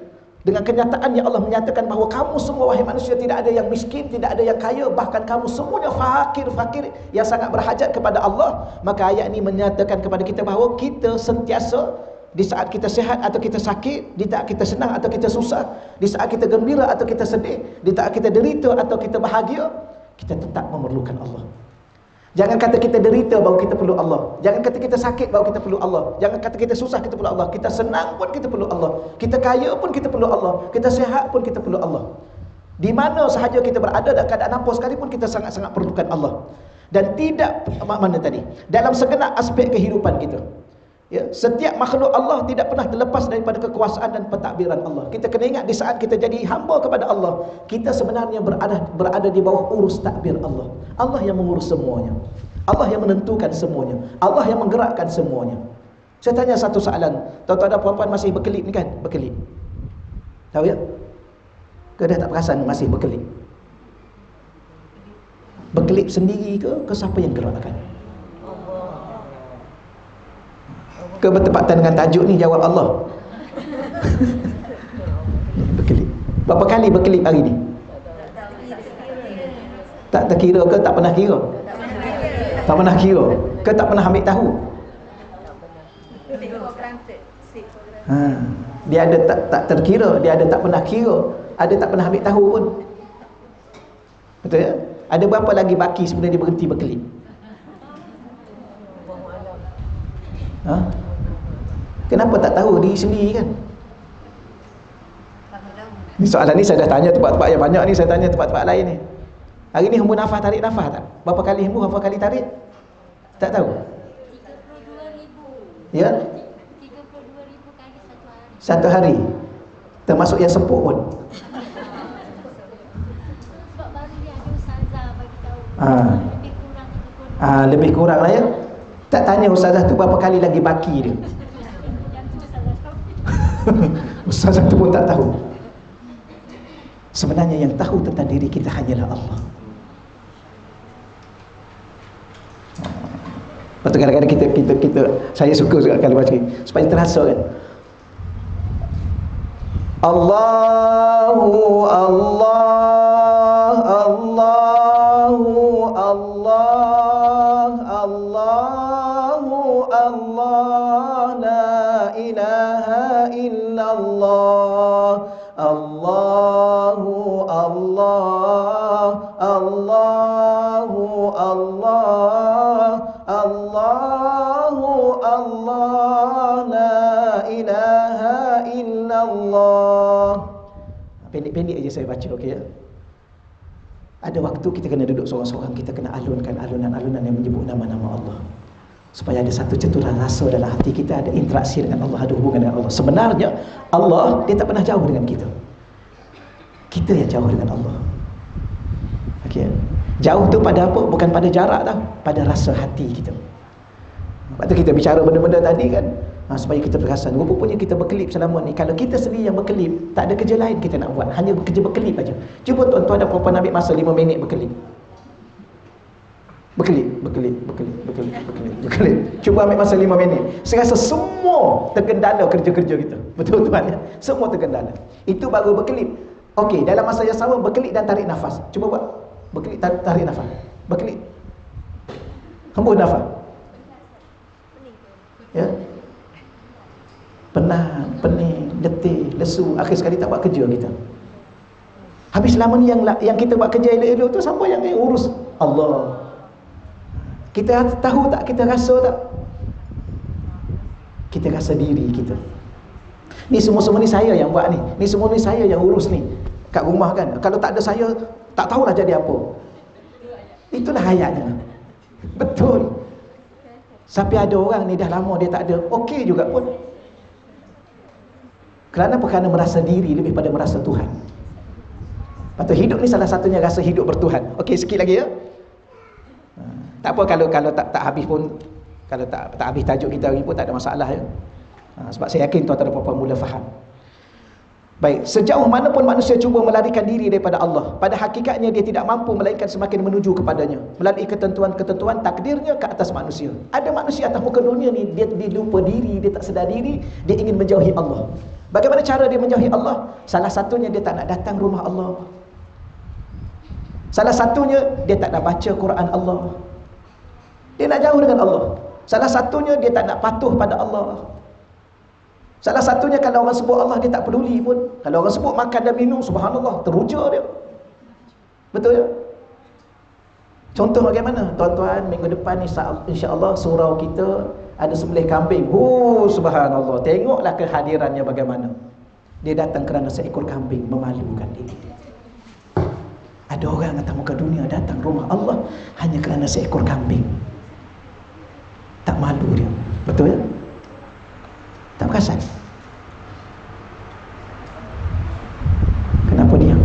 dengan kenyataan yang Allah menyatakan bahawa kamu semua wahai manusia, tidak ada yang miskin, tidak ada yang kaya, bahkan kamu semuanya fakir-fakir yang sangat berhajat kepada Allah. Maka ayat ini menyatakan kepada kita bahawa kita sentiasa, di saat kita sihat atau kita sakit, di saat kita senang atau kita susah, di saat kita gembira atau kita sedih, di saat kita derita atau kita bahagia, kita tetap memerlukan Allah. Jangan kata kita derita baru kita perlu Allah. Jangan kata kita sakit baru kita perlu Allah. Jangan kata kita susah kita perlu Allah. Kita senang pun kita perlu Allah. Kita kaya pun kita perlu Allah. Kita sihat pun kita perlu Allah. Di mana sahaja kita berada dalam keadaan apa sekalipun, kita sangat-sangat perlukan Allah. Dan tidak, mana tadi? Dalam segenap aspek kehidupan kita. Ya, setiap makhluk Allah tidak pernah terlepas daripada kekuasaan dan pentadbiran Allah. Kita kena ingat di saat kita jadi hamba kepada Allah, kita sebenarnya berada di bawah urus takbir Allah. Allah yang mengurus semuanya. Allah yang menentukan semuanya. Allah yang menggerakkan semuanya. Saya tanya satu soalan. Tuan-tuan dan puan-puan masih berkelip ni kan? Berkelip. Tahu ya? Ke dah tak perasan masih berkelip? Berkelip sendiri ke siapa yang gerakkan? Ke bertepatan dengan tajuk ni? Jawab Allah. Berkelip. Berapa kali berkelip hari ni? Tak terkira ke tak pernah kira? Tak pernah kira ke tak pernah ambil tahu? Dia ada tak terkira, dia ada tak pernah kira, ada tak pernah ambil tahu pun. Betul ya? Ada berapa lagi baki sebenarnya dia berhenti berkelip? Kenapa tak tahu diri sendiri kan? Ni soalan ni saya dah tanya tempat-tempat yang banyak ni, saya tanya tempat-tempat lain ni. Hari ni hembus nafas, tarik nafas tak? Berapa kali hembus, berapa kali tarik? Tak tahu. 32,000. Ya? 32,000 kali satu hari. Termasuk yang sempuk pun. Sebab baru dia ada ustazah bagi tahu. Lebih kurang 30. Lebih kurang lah ya. Tak tanya ustazah tu berapa kali lagi baki dia. Ustazah tu pun tak tahu. Sebenarnya yang tahu tentang diri kita hanyalah Allah. Lepas tu kadang-kadang kita saya suka juga kalau baca supaya terasa kan. Allahu Allah, Allahu Allah, Allahu Allah, la ilaha illallah, Allahu Allah, Allahu Allah, Allahu Allah, la ilaha illallah. Pendek-pendek aja saya baca, okey ya. Ada waktu kita kena duduk seorang-seorang, kita kena alunkan alunan-alunan yang menyebut nama-nama Allah. Supaya ada satu ceturan rasa dalam hati kita, ada interaksi dengan Allah, ada hubungan dengan Allah. Sebenarnya Allah, dia tak pernah jauh dengan kita. Kita yang jauh dengan Allah. Okey. Jauh tu pada apa? Bukan pada jarak tau, pada rasa hati kita. Lepas tu kita bicara benda-benda tadi kan, supaya kita perasan. Rupanya kita berkelip selama ni. Kalau kita sendiri yang berkelip, tak ada kerja lain kita nak buat, hanya kerja berkelip aja. Cuba tuan-tuan dan puan-puan ambil masa 5 minit berkelip. Berkelip. Cuba ambil masa 5 minit. Saya rasa semua tergendala kerja-kerja kita. Betul tuan ya? Semua tergendala. Itu baru berkelip. Okey, dalam masa yang sama berkelip dan tarik nafas. Cuba buat. Berkelip, tarik nafas. Berkelip. Hembus nafas. Ya. Penat, pening, letih, lesu. Akhir sekali tak buat kerja kita. Habis selama ni yang kita buat kerja elok-elok tu, siapa yang urus? Allah. Kita tahu tak? Kita rasa tak? Kita rasa diri kita. Ni semua ni saya yang buat ni. Ni semua ni saya yang urus ni. Kat rumah kan. Kalau tak ada saya, tak tahulah jadi apa. Itulah hayatnya. Betul. Sampai ada orang ni dah lama dia tak ada, okey juga pun. Kerana merasa diri lebih pada merasa Tuhan. Patut hidup ni salah satunya rasa hidup bertuhan. Okey, sikit lagi ya. Tak apa kalau tak habis pun, kalau tak habis tajuk kita hari pun tak ada masalah ya. Sebab saya yakin tuan-tuan dan puan-puan mula faham. Baik, sejauh mana pun manusia cuba melarikan diri daripada Allah, pada hakikatnya dia tidak mampu melainkan semakin menuju kepadanya melalui ketentuan-ketentuan takdirnya ke atas manusia. Ada manusia atas muka dunia ni, dia lupa diri, dia tak sedar diri, dia ingin menjauhi Allah. Bagaimana cara dia menjauhi Allah? Salah satunya dia tak nak datang rumah Allah. Salah satunya dia tak nak baca Quran Allah. Dia nak jauh dengan Allah. Salah satunya dia tak nak patuh pada Allah. Salah satunya kalau orang sebut Allah, dia tak peduli pun. Kalau orang sebut makan dan minum, subhanallah, teruja dia. Betul ya? Contoh bagaimana? Tuan-tuan, minggu depan insya-Allah surau kita ada sembelih kambing. Subhanallah. Tengoklah kehadirannya bagaimana. Dia datang kerana seekor kambing, memalukan diri. Ada orang atas muka dunia datang rumah Allah hanya kerana seekor kambing. Tak malu dia. Betul ya? Tak perasan. Kenapa diam?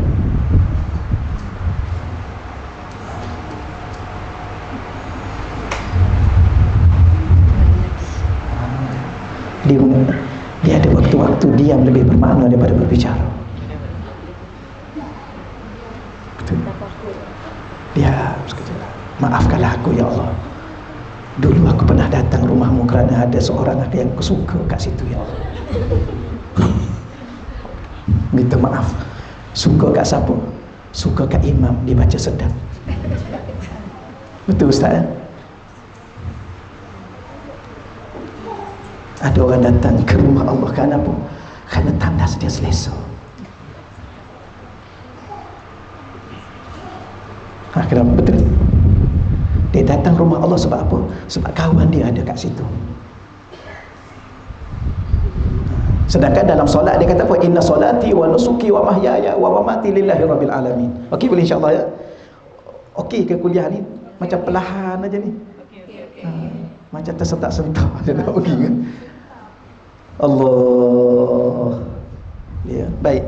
Dia ada waktu-waktu diam lebih bermakna daripada berbicara. Betul. Diam sekejap. Maafkanlah aku ya Allah. Dulu aku pernah datang rumahmu kerana ada seorang yang aku suka kat situ ya Allah. Minta maaf. Suka kat siapa? Suka kat imam, dia baca sedap. Betul Ustaz ya? Ada orang datang ke rumah Allah kerana apa? Kerana tandas dia selesa. Kenapa? Betul. Dia datang rumah Allah sebab apa? Sebab kawan dia ada kat situ. Sedangkan dalam solat dia kata apa? Inna solati wa nusuki wa mahyaya wa mamati lillahi rabbil alamin. Okey boleh insya-Allah ya? Okey ke kuliah ni? Macam perlahan aja ni. Macam tersentak-sentak je nak pergi kan. Allah. Ya, baik.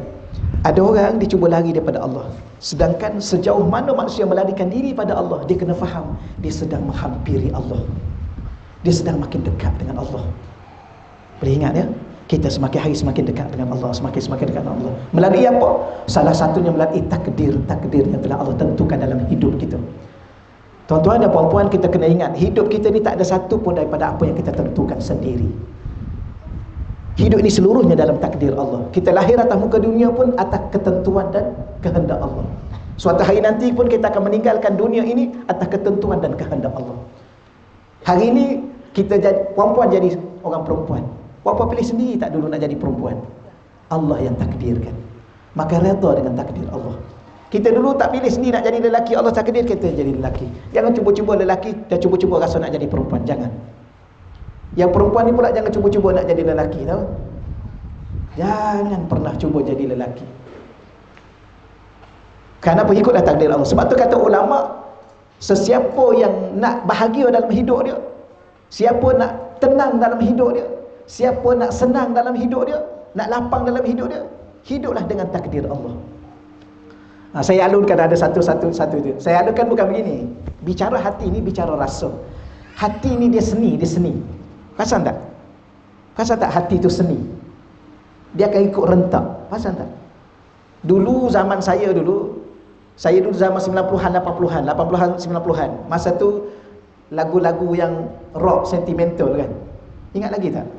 Ada orang dia cuba lari daripada Allah. Sedangkan sejauh mana manusia melarikan diri pada Allah, dia kena faham dia sedang menghampiri Allah. Dia sedang makin dekat dengan Allah. Boleh ingat ya? Kita semakin hari semakin dekat dengan Allah, semakin dekat dengan Allah. Melalui apa? Salah satunya melalui takdir yang telah Allah tentukan dalam hidup kita. Tuan-tuan dan puan-puan, kita kena ingat, hidup kita ni tak ada satu pun daripada apa yang kita tentukan sendiri. Hidup ini seluruhnya dalam takdir Allah. Kita lahir atas muka dunia pun atas ketentuan dan kehendak Allah. Suatu hari nanti pun kita akan meninggalkan dunia ini atas ketentuan dan kehendak Allah. Hari ini kita jadi perempuan, jadi orang perempuan. Perempuan pilih sendiri tak dulu nak jadi perempuan. Allah yang takdirkan. Maka redha dengan takdir Allah. Kita dulu tak pilih sendiri nak jadi lelaki, Allah takdir kita jadi lelaki. Jangan cuba-cuba lelaki dan cuba-cuba rasa nak jadi perempuan, jangan. Yang perempuan ni pula jangan cuba-cuba nak jadi lelaki, tahu? Jangan pernah cuba jadi lelaki. Kenapa? Ikutlah takdir Allah. Sebab tu kata ulama, sesiapa yang nak bahagia dalam hidup dia, Siapa nak tenang dalam hidup dia, siapa nak senang dalam hidup dia, nak lapang dalam hidup dia, hiduplah dengan takdir Allah. Saya alunkan ada satu itu. Saya alunkan bukan begini. Bicara hati ni bicara rasa. Hati ni dia seni. Perasan tak? Perasan tak hati tu seni? Dia akan ikut rentak. Perasan tak? Dulu zaman saya dulu zaman 90-an, 80-an, 90-an. Masa tu lagu-lagu yang rock sentimental kan. Ingat lagi tak?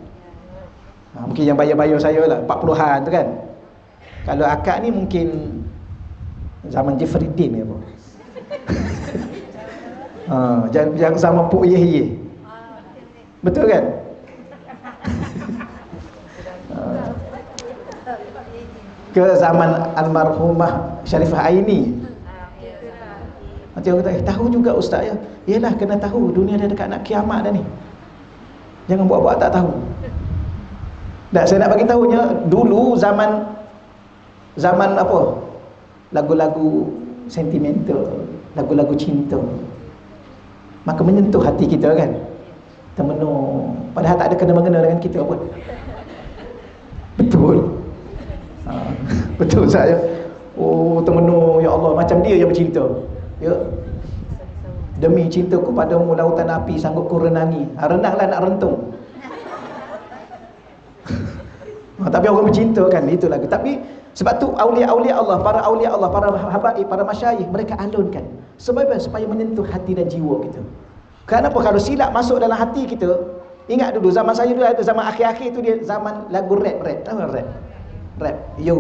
Mungkin yang bayar-bayar saya lah 40-an tu kan. Kalau akak ni mungkin zaman Jeffrey Dean ke apa. Yang zaman Puk Yeh. Betul kan? Ke zaman almarhumah Sharifah Aini. Nanti orang kata, tahu juga ustaz ya. Yelah, kena tahu, dunia dah dekat nak kiamat dah ni. Jangan buat-buat tak tahu. Tak, saya nak bagi tahunya, dulu zaman apa? Lagu-lagu sentimental, lagu-lagu cinta. Maka menyentuh hati kita kan. Termenung. Padahal tak ada kena-mengena dengan kita pun. Betul. Betul saya. Oh, termenung, ya Allah, macam dia yang bercinta. Ya. Demi cintaku padamu lautan api sanggup ku renangi. Renanglah nak rentung. Tapi orang bercinta kan, itu lagu. Tapi sebab tu aulia-aulia Allah, para aulia Allah, para habaib, para masyayikh, mereka alunkan supaya menyentuh hati dan jiwa kita. Kenapa? Kalau silap masuk dalam hati kita, ingat dulu zaman saya dulu ada zaman akhir-akhir tu dia zaman lagu rap. Tahu rap? Rap. Yo.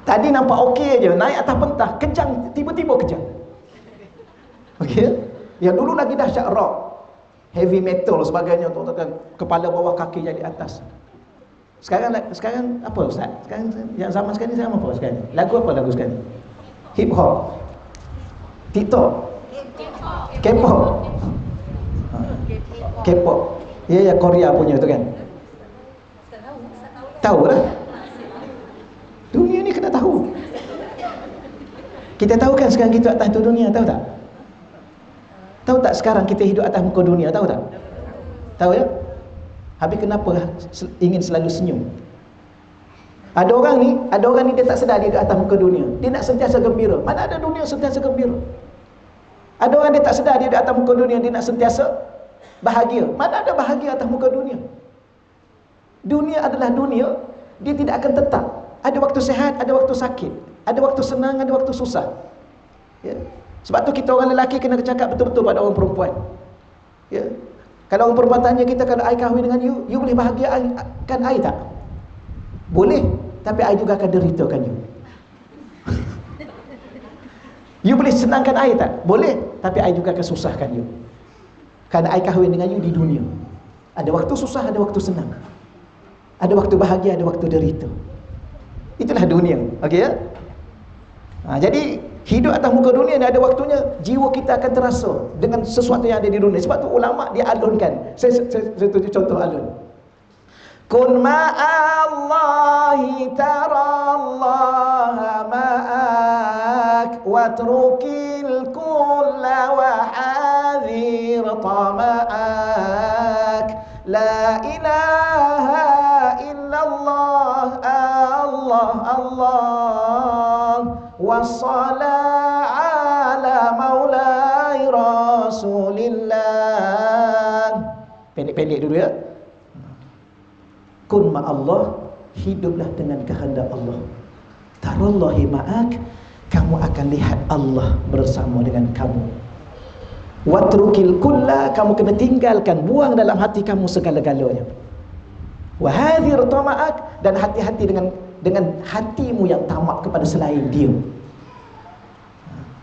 Tadi nampak okey je, naik atas pentah, kejang, tiba-tiba kejang. Okey? Yang dulu lagi dahsyat rock, heavy metal sebagainya, tu kan kepala bawah kaki jadi atas. Sekarang apa ustaz? Sekarang yang zaman sekarang ni apa sekarang? Lagu apa lagu sekarang? Hip hop. TikTok. K-pop. K-pop. Ya Korea punya tu kan. Tahu lah. Dunia ni kena tahu. Kita tahu kan sekarang kita atas tu dunia, tahu tak? Tahu tak sekarang kita hidup atas muka dunia, tahu tak? Tahu ya? Habis kenapa ingin selalu senyum? Ada orang ni dia tak sedar dia hidup atas muka dunia. Dia nak sentiasa gembira. Mana ada dunia sentiasa gembira? Ada orang dia tak sedar dia hidup atas muka dunia, dia nak sentiasa bahagia. Mana ada bahagia atas muka dunia? Dunia adalah dunia, dia tidak akan tetap. Ada waktu sehat, ada waktu sakit. Ada waktu senang, ada waktu susah. Ya. Sebab tu kita orang lelaki kena cakap betul-betul pada orang perempuan. Ya. Kalau orang perempuan tanya kita, kalau I kahwin dengan you boleh bahagiakan I tak? Boleh, tapi I juga akan deritakan you. You boleh senangkan I tak? Boleh, tapi I juga akan susahkan you. Kerana I kahwin dengan you di dunia. Ada waktu susah, ada waktu senang. Ada waktu bahagia, ada waktu derita. Itulah dunia. Okey ya? Jadi hidup atas muka dunia ni ada waktunya jiwa kita akan terasa dengan sesuatu yang ada di dunia. Sebab tu ulama dia alunkan. Saya tunjuk contoh alun. Kun ma'allahi tarallaha ma'ak watrukil kulla wa hadhir tama'ak la ilaha illallah Allah wassala ala maulai rasulillah. Pendek-pendek dulu ya. Kun ma'allah, hiduplah dengan kehendak Allah. Tarallahi ma'ak, kamu akan lihat Allah bersama dengan kamu. Watrukil kulla, kamu kena tinggalkan, buang dalam hati kamu segala-galanya. Wa hadhir tama'ak, dan hati-hati dengan hatimu yang tamak kepada selain dia.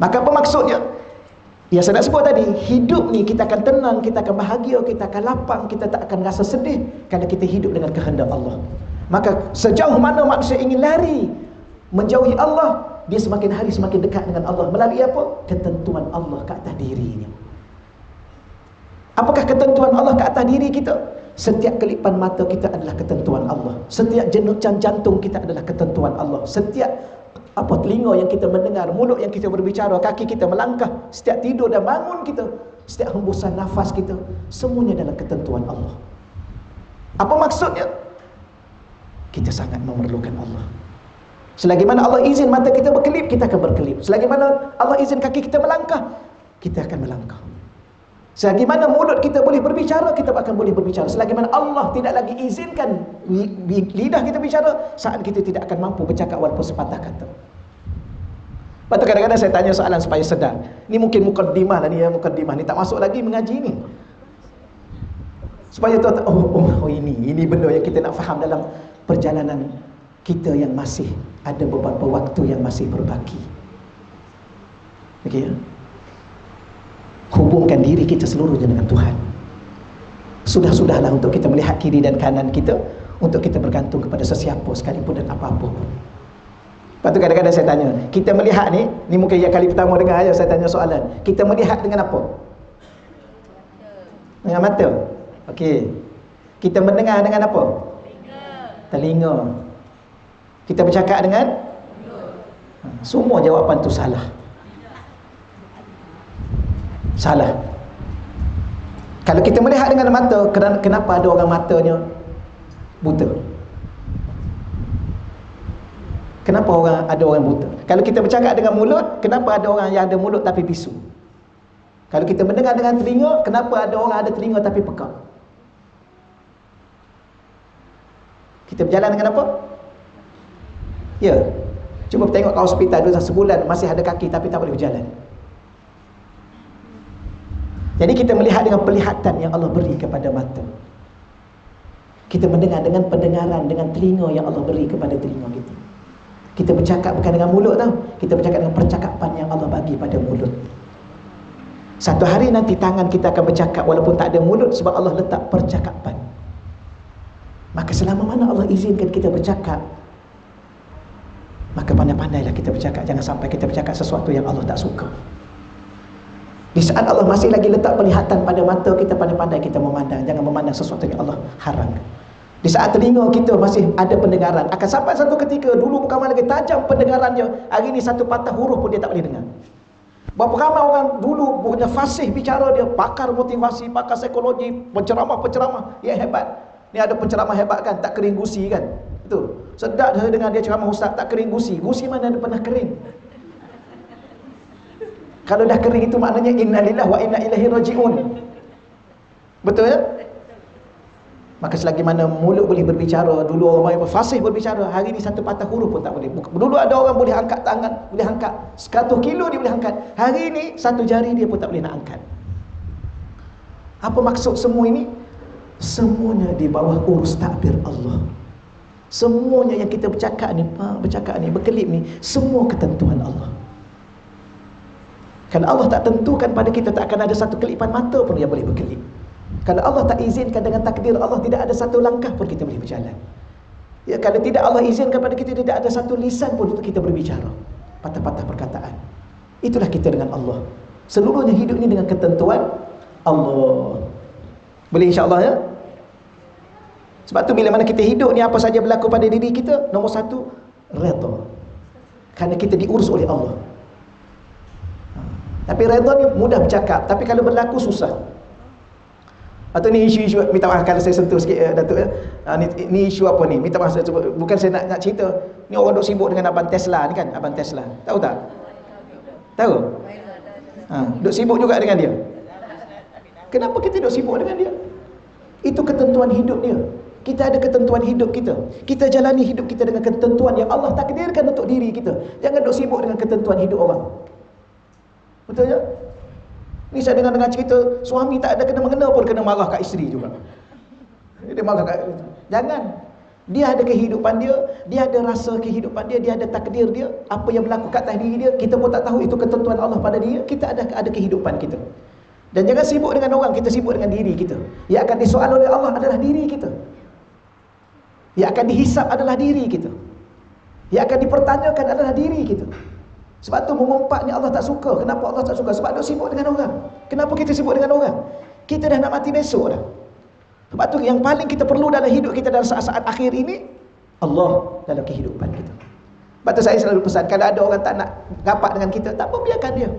Maka apa maksudnya? Ya saya nak sebut tadi, hidup ni kita akan tenang, kita akan bahagia, kita akan lapang, kita tak akan rasa sedih kerana kita hidup dengan kehendak Allah. Maka sejauh mana manusia ingin lari menjauhi Allah, dia semakin hari semakin dekat dengan Allah. Melalui apa? Ketentuan Allah ke atas dirinya. Apakah ketentuan Allah ke atas diri kita? Setiap kelipan mata kita adalah ketentuan Allah. Setiap jenucan jantung kita adalah ketentuan Allah. Setiap telinga yang kita mendengar, mulut yang kita berbicara, kaki kita melangkah, setiap tidur dan bangun kita, setiap hembusan nafas kita, semuanya dalam ketentuan Allah. Apa maksudnya? Kita sangat memerlukan Allah. Selagi mana Allah izin mata kita berkelip, kita akan berkelip. Selagi mana Allah izin kaki kita melangkah, kita akan melangkah. Selagi mana mulut kita boleh berbicara, kita akan boleh berbicara. Selagi mana Allah tidak lagi izinkan lidah kita bicara, saat kita tidak akan mampu bercakap walaupun sepatah kata. Lepas tu kadang-kadang saya tanya soalan supaya sedar. Ni mungkin mukaddimah lah ni, ya, mukaddimah ni tak masuk lagi mengaji ni. Supaya tu ini benda yang kita nak faham dalam perjalanan kita yang masih ada beberapa waktu yang masih berbaki. Okey ya. Hubungkan diri kita seluruhnya dengan Tuhan. Sudah-sudahlah untuk kita melihat kiri dan kanan kita, untuk kita bergantung kepada sesiapa sekalipun dan apa-apa pun. Lepas tu kadang-kadang saya tanya, kita melihat ni mungkin yang kali pertama dengar aja saya tanya soalan. Kita melihat dengan apa? Dengan mata. Okey. Kita mendengar dengan apa? Telinga. Kita bercakap dengan semua jawapan tu salah. Salah. Kalau kita melihat dengan mata, kenapa ada orang matanya buta? Kenapa ada orang buta? Kalau kita bercakap dengan mulut, kenapa ada orang yang ada mulut tapi bisu? Kalau kita mendengar dengan telinga, kenapa ada orang ada telinga tapi pekak? Kita berjalan dengan apa? Ya. Cuba tengok kat hospital dulu sebulan masih ada kaki tapi tak boleh berjalan. Jadi kita melihat dengan penglihatan yang Allah beri kepada mata. Kita mendengar dengan pendengaran, dengan telinga yang Allah beri kepada telinga kita. Kita bercakap bukan dengan mulut tau. Kita bercakap dengan percakapan yang Allah bagi pada mulut. Satu hari nanti tangan kita akan bercakap walaupun tak ada mulut, sebab Allah letak percakapan. Maka selama mana Allah izinkan kita bercakap, maka pandai-pandailah kita bercakap. Jangan sampai kita bercakap sesuatu yang Allah tak suka. Di saat Allah masih lagi letak penglihatan pada mata kita, pandai-pandai kita memandang. Jangan memandang sesuatu yang Allah haramkan. Di saat telinga kita masih ada pendengaran, akan sampai satu ketika, dulu bukan lagi tajam pendengarannya, hari ini satu patah huruf pun dia tak boleh dengar. Berapa ramai orang dulu punya fasih bicara, dia pakar motivasi, pakar psikologi, penceramah-penceramah yang hebat. Ni ada penceramah hebat kan, tak kering gusi kan. Itu sedap saya dengar dia ceramah, ustaz tak kering gusi. Gusi mana ada pernah kering? Kalau dah kering itu maknanya innalillahi wa inna ilaihi raji'un. Betul ya? Maka selagi mana mulut boleh berbicara, dulu orang yang fasih berbicara, hari ini satu patah huruf pun tak boleh. Dulu ada orang boleh angkat tangan, boleh angkat 100 kilo dia boleh angkat. Hari ini satu jari dia pun tak boleh nak angkat. Apa maksud semua ini? Semuanya di bawah urus takdir Allah. Semuanya yang kita bercakap ni, berkelip ni, semua ketentuan Allah. Kalau Allah tak tentukan pada kita, tak akan ada satu kelipan mata pun yang boleh berkelip. Kalau Allah tak izinkan dengan takdir Allah, tidak ada satu langkah pun kita boleh berjalan. Ya, kalau tidak Allah izinkan pada kita, tidak ada satu lisan pun untuk kita berbicara. Patah-patah perkataan. Itulah kita dengan Allah. Seluruhnya hidup ini dengan ketentuan Allah. Boleh insya-Allah ya? Sebab tu bila mana kita hidup ni, apa saja berlaku pada diri kita, nombor satu, redha. Kerana kita diurus oleh Allah. Tapi redha ni mudah bercakap, tapi kalau berlaku susah. Atau ni isu-isu, minta maaf kalau saya sentuh sikit Datuk ya. Ni isu apa ni? Minta maaf saya sebut, bukan saya nak cerita. Ni orang duk sibuk dengan abang Tesla ni kan, abang Tesla. Tahu tak? Tahu? Duk sibuk juga dengan dia. Kenapa kita duk sibuk dengan dia? Itu ketentuan hidup dia. Kita ada ketentuan hidup kita. Kita jalani hidup kita dengan ketentuan yang Allah takdirkan untuk diri kita. Jangan duk sibuk dengan ketentuan hidup orang. Betul tak? Ni saya dengar cerita, suami tak ada kena-mengena pun kena marah kat isteri juga. Dia marah kat, jangan. Dia ada kehidupan dia, dia ada rasa kehidupan dia, dia ada takdir dia. Apa yang berlaku kat atas diri dia, kita pun tak tahu, itu ketentuan Allah pada dia. Kita ada kehidupan kita. Dan jangan sibuk dengan orang, kita sibuk dengan diri kita. Yang akan disoal oleh Allah adalah diri kita. Yang akan dihisap adalah diri kita. Yang akan dipertanyakan adalah diri kita. Sebab tu mengumpat ni Allah tak suka. Kenapa Allah tak suka? Sebab dia sibuk dengan orang. Kenapa kita sibuk dengan orang? Kita dah nak mati besok dah. Sebab tu yang paling kita perlu dalam hidup kita dalam saat-saat akhir ini, Allah dalam kehidupan kita. Sebab tu saya selalu pesan, kalau ada orang tak nak rapat dengan kita, tak apa, biarkan dia.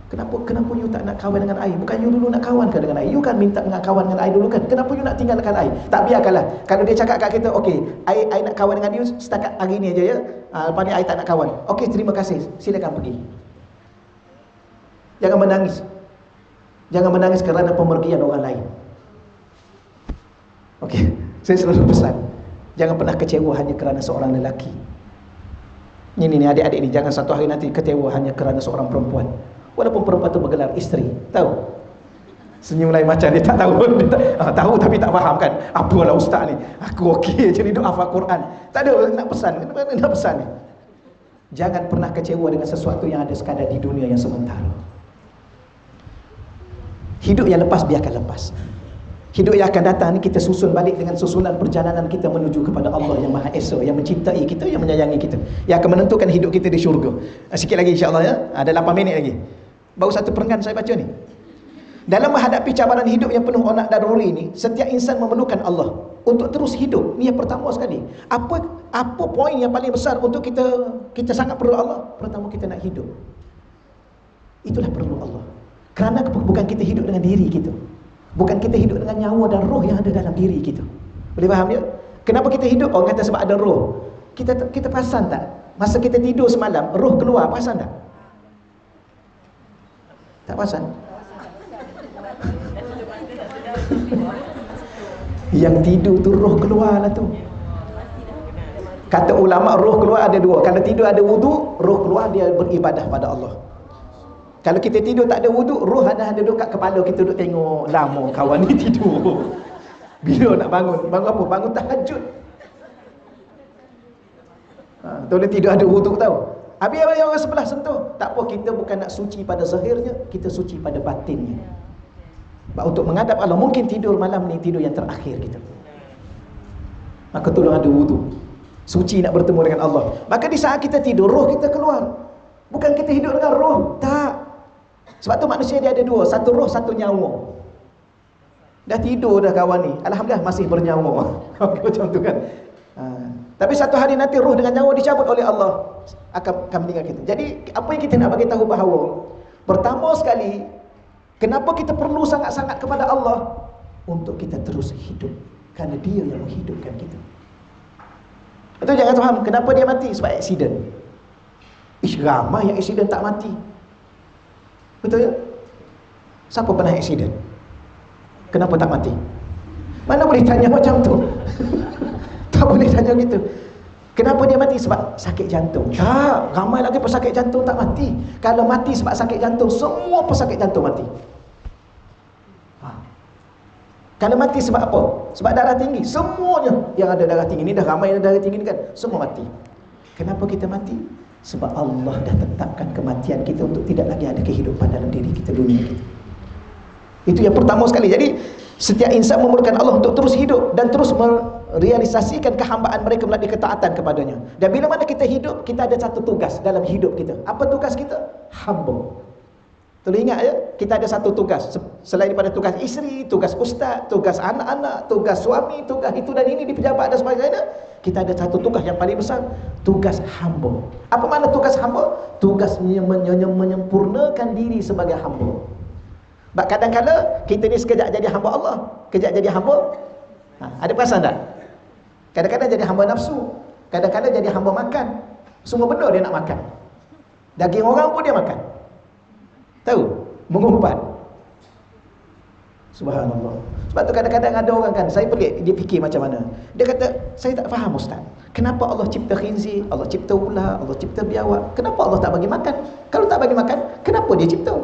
Kenapa you tak nak kawan dengan air? Bukan you dulu nak kawan ke dengan air? You kan minta nak kawan dengan air dulu kan? Kenapa you nak tinggalkan air? Tak, biarkanlah. Kalau dia cakap kat kita, okey, air nak kawan dengan you setakat hari ni aja ya. Lepas ni air tak nak kawan. Okey, terima kasih. Silakan pergi. Jangan menangis. Jangan menangis kerana pemergian orang lain. Okey, saya selalu pesan, jangan pernah kecewa hanya kerana seorang lelaki. Ini adik-adik ni, jangan satu hari nanti kecewa hanya kerana seorang perempuan. Walaupun perempuan tu bergelar isteri, tahu? Senyum lain macam dia tak tahu. Dia tahu tapi tak faham kan. Apalah ustaz ni, aku okey je ni duk hafal Quran. Tak ada nak pesan. Kenapa nak pesan ni? Jangan pernah kecewa dengan sesuatu yang ada sekadar di dunia yang sementara. Hidup yang lepas biarkan lepas. Hidup yang akan datang ni kita susun balik dengan susunan perjalanan kita menuju kepada Allah yang Maha Esa, yang mencintai kita, yang menyayangi kita, yang akan menentukan hidup kita di syurga. Sikit lagi insya-Allah ya. Ada 8 minit lagi. Baru satu perenggan saya baca ni. Dalam menghadapi cabaran hidup yang penuh onak dan daruri ni, setiap insan memerlukan Allah untuk terus hidup. Ni yang pertama sekali. Apa poin yang paling besar untuk kita sangat perlu Allah? Pertama, kita nak hidup. Itulah perlu Allah. Kerana bukan kita hidup dengan diri kita. Bukan kita hidup dengan nyawa dan roh yang ada dalam diri kita. Boleh faham ya? Kenapa kita hidup? Orang kata sebab ada roh. Kita perasan tak? Masa kita tidur semalam, roh keluar, perasan tak? Tak perasan? Yang tidur tu roh keluar lah tu. Kata ulama, roh keluar ada dua. Kalau tidur ada wudu, roh keluar dia beribadah pada Allah. Kalau kita tidur tak ada wuduk, roh ada duduk kat kepala kita, duduk tengok lama kawan ni tidur. Bila nak bangun? Bangun apa? Bangun tahajud. Dia tidur ada wuduk tau. Habis orang sebelah sentuh. Tak apa, kita bukan nak suci pada zahirnya, kita suci pada batinnya. Sebab untuk menghadap Allah, mungkin tidur malam ni tidur yang terakhir kita. Maka tolong ada wuduk. Suci nak bertemu dengan Allah. Maka di saat kita tidur, roh kita keluar. Bukan kita hidup dengan roh. Tak. Sebab tu manusia dia ada dua. Satu roh, satu nyawa. Dah tidur dah kawan ni, alhamdulillah masih bernyawa. Macam tu kan. Tapi satu hari nanti roh dengan nyawa dicabut oleh Allah, akan meninggal kita. Jadi apa yang kita nak bagi tahu bahawa pertama sekali, kenapa kita perlu sangat-sangat kepada Allah? Untuk kita terus hidup. Kerana dia yang menghidupkan kita. Betul, jangan faham kenapa dia mati? Sebab aksiden. Ramai yang aksiden tak mati. Betul ya? Siapa pernah aksiden? Kenapa tak mati? Mana boleh tanya macam tu? Tak boleh tanya gitu. Kenapa dia mati? Sebab sakit jantung. Tak, ramai lagi pesakit jantung tak mati. Kalau mati sebab sakit jantung, semua pesakit jantung mati. Kalau mati sebab apa? Sebab darah tinggi. Semuanya yang ada darah tinggi. Ini dah ramai yang darah tinggi ni kan, semua mati. Kenapa kita mati? Sebab Allah dah tetapkan kematian kita untuk tidak lagi ada kehidupan dalam diri kita, dunia kita. Itu yang pertama sekali. Jadi setiap insan memerlukan Allah untuk terus hidup dan terus merealisasikan kehambaan mereka melalui ketaatan kepadanya. Dan bila mana kita hidup, kita ada satu tugas dalam hidup kita. Apa tugas kita? Hamba. Tolong ingat ya, kita ada satu tugas. Selain daripada tugas isteri, tugas ustaz, tugas anak-anak, tugas suami, tugas itu dan ini di pejabat dan sebagainya, kita ada satu tugas yang paling besar, tugas hamba. Apa makna tugas hamba? Tugas menyempurnakan diri sebagai hamba. Sebab kadang-kadang kita ni sekejap jadi hamba Allah, kejap jadi hamba. Ada perasan tak? Kadang-kadang jadi hamba nafsu, kadang-kadang jadi hamba makan. Semua benda dia nak makan. Daging orang pun dia makan. Tahu? Mengumpat. Subhanallah. Sebab tu kadang-kadang ada orang kan, saya pelik, dia fikir macam mana. Dia kata, saya tak faham ustaz, kenapa Allah cipta khinzir, Allah cipta ular, Allah cipta biawak, kenapa Allah tak bagi makan? Kalau tak bagi makan, kenapa dia cipta?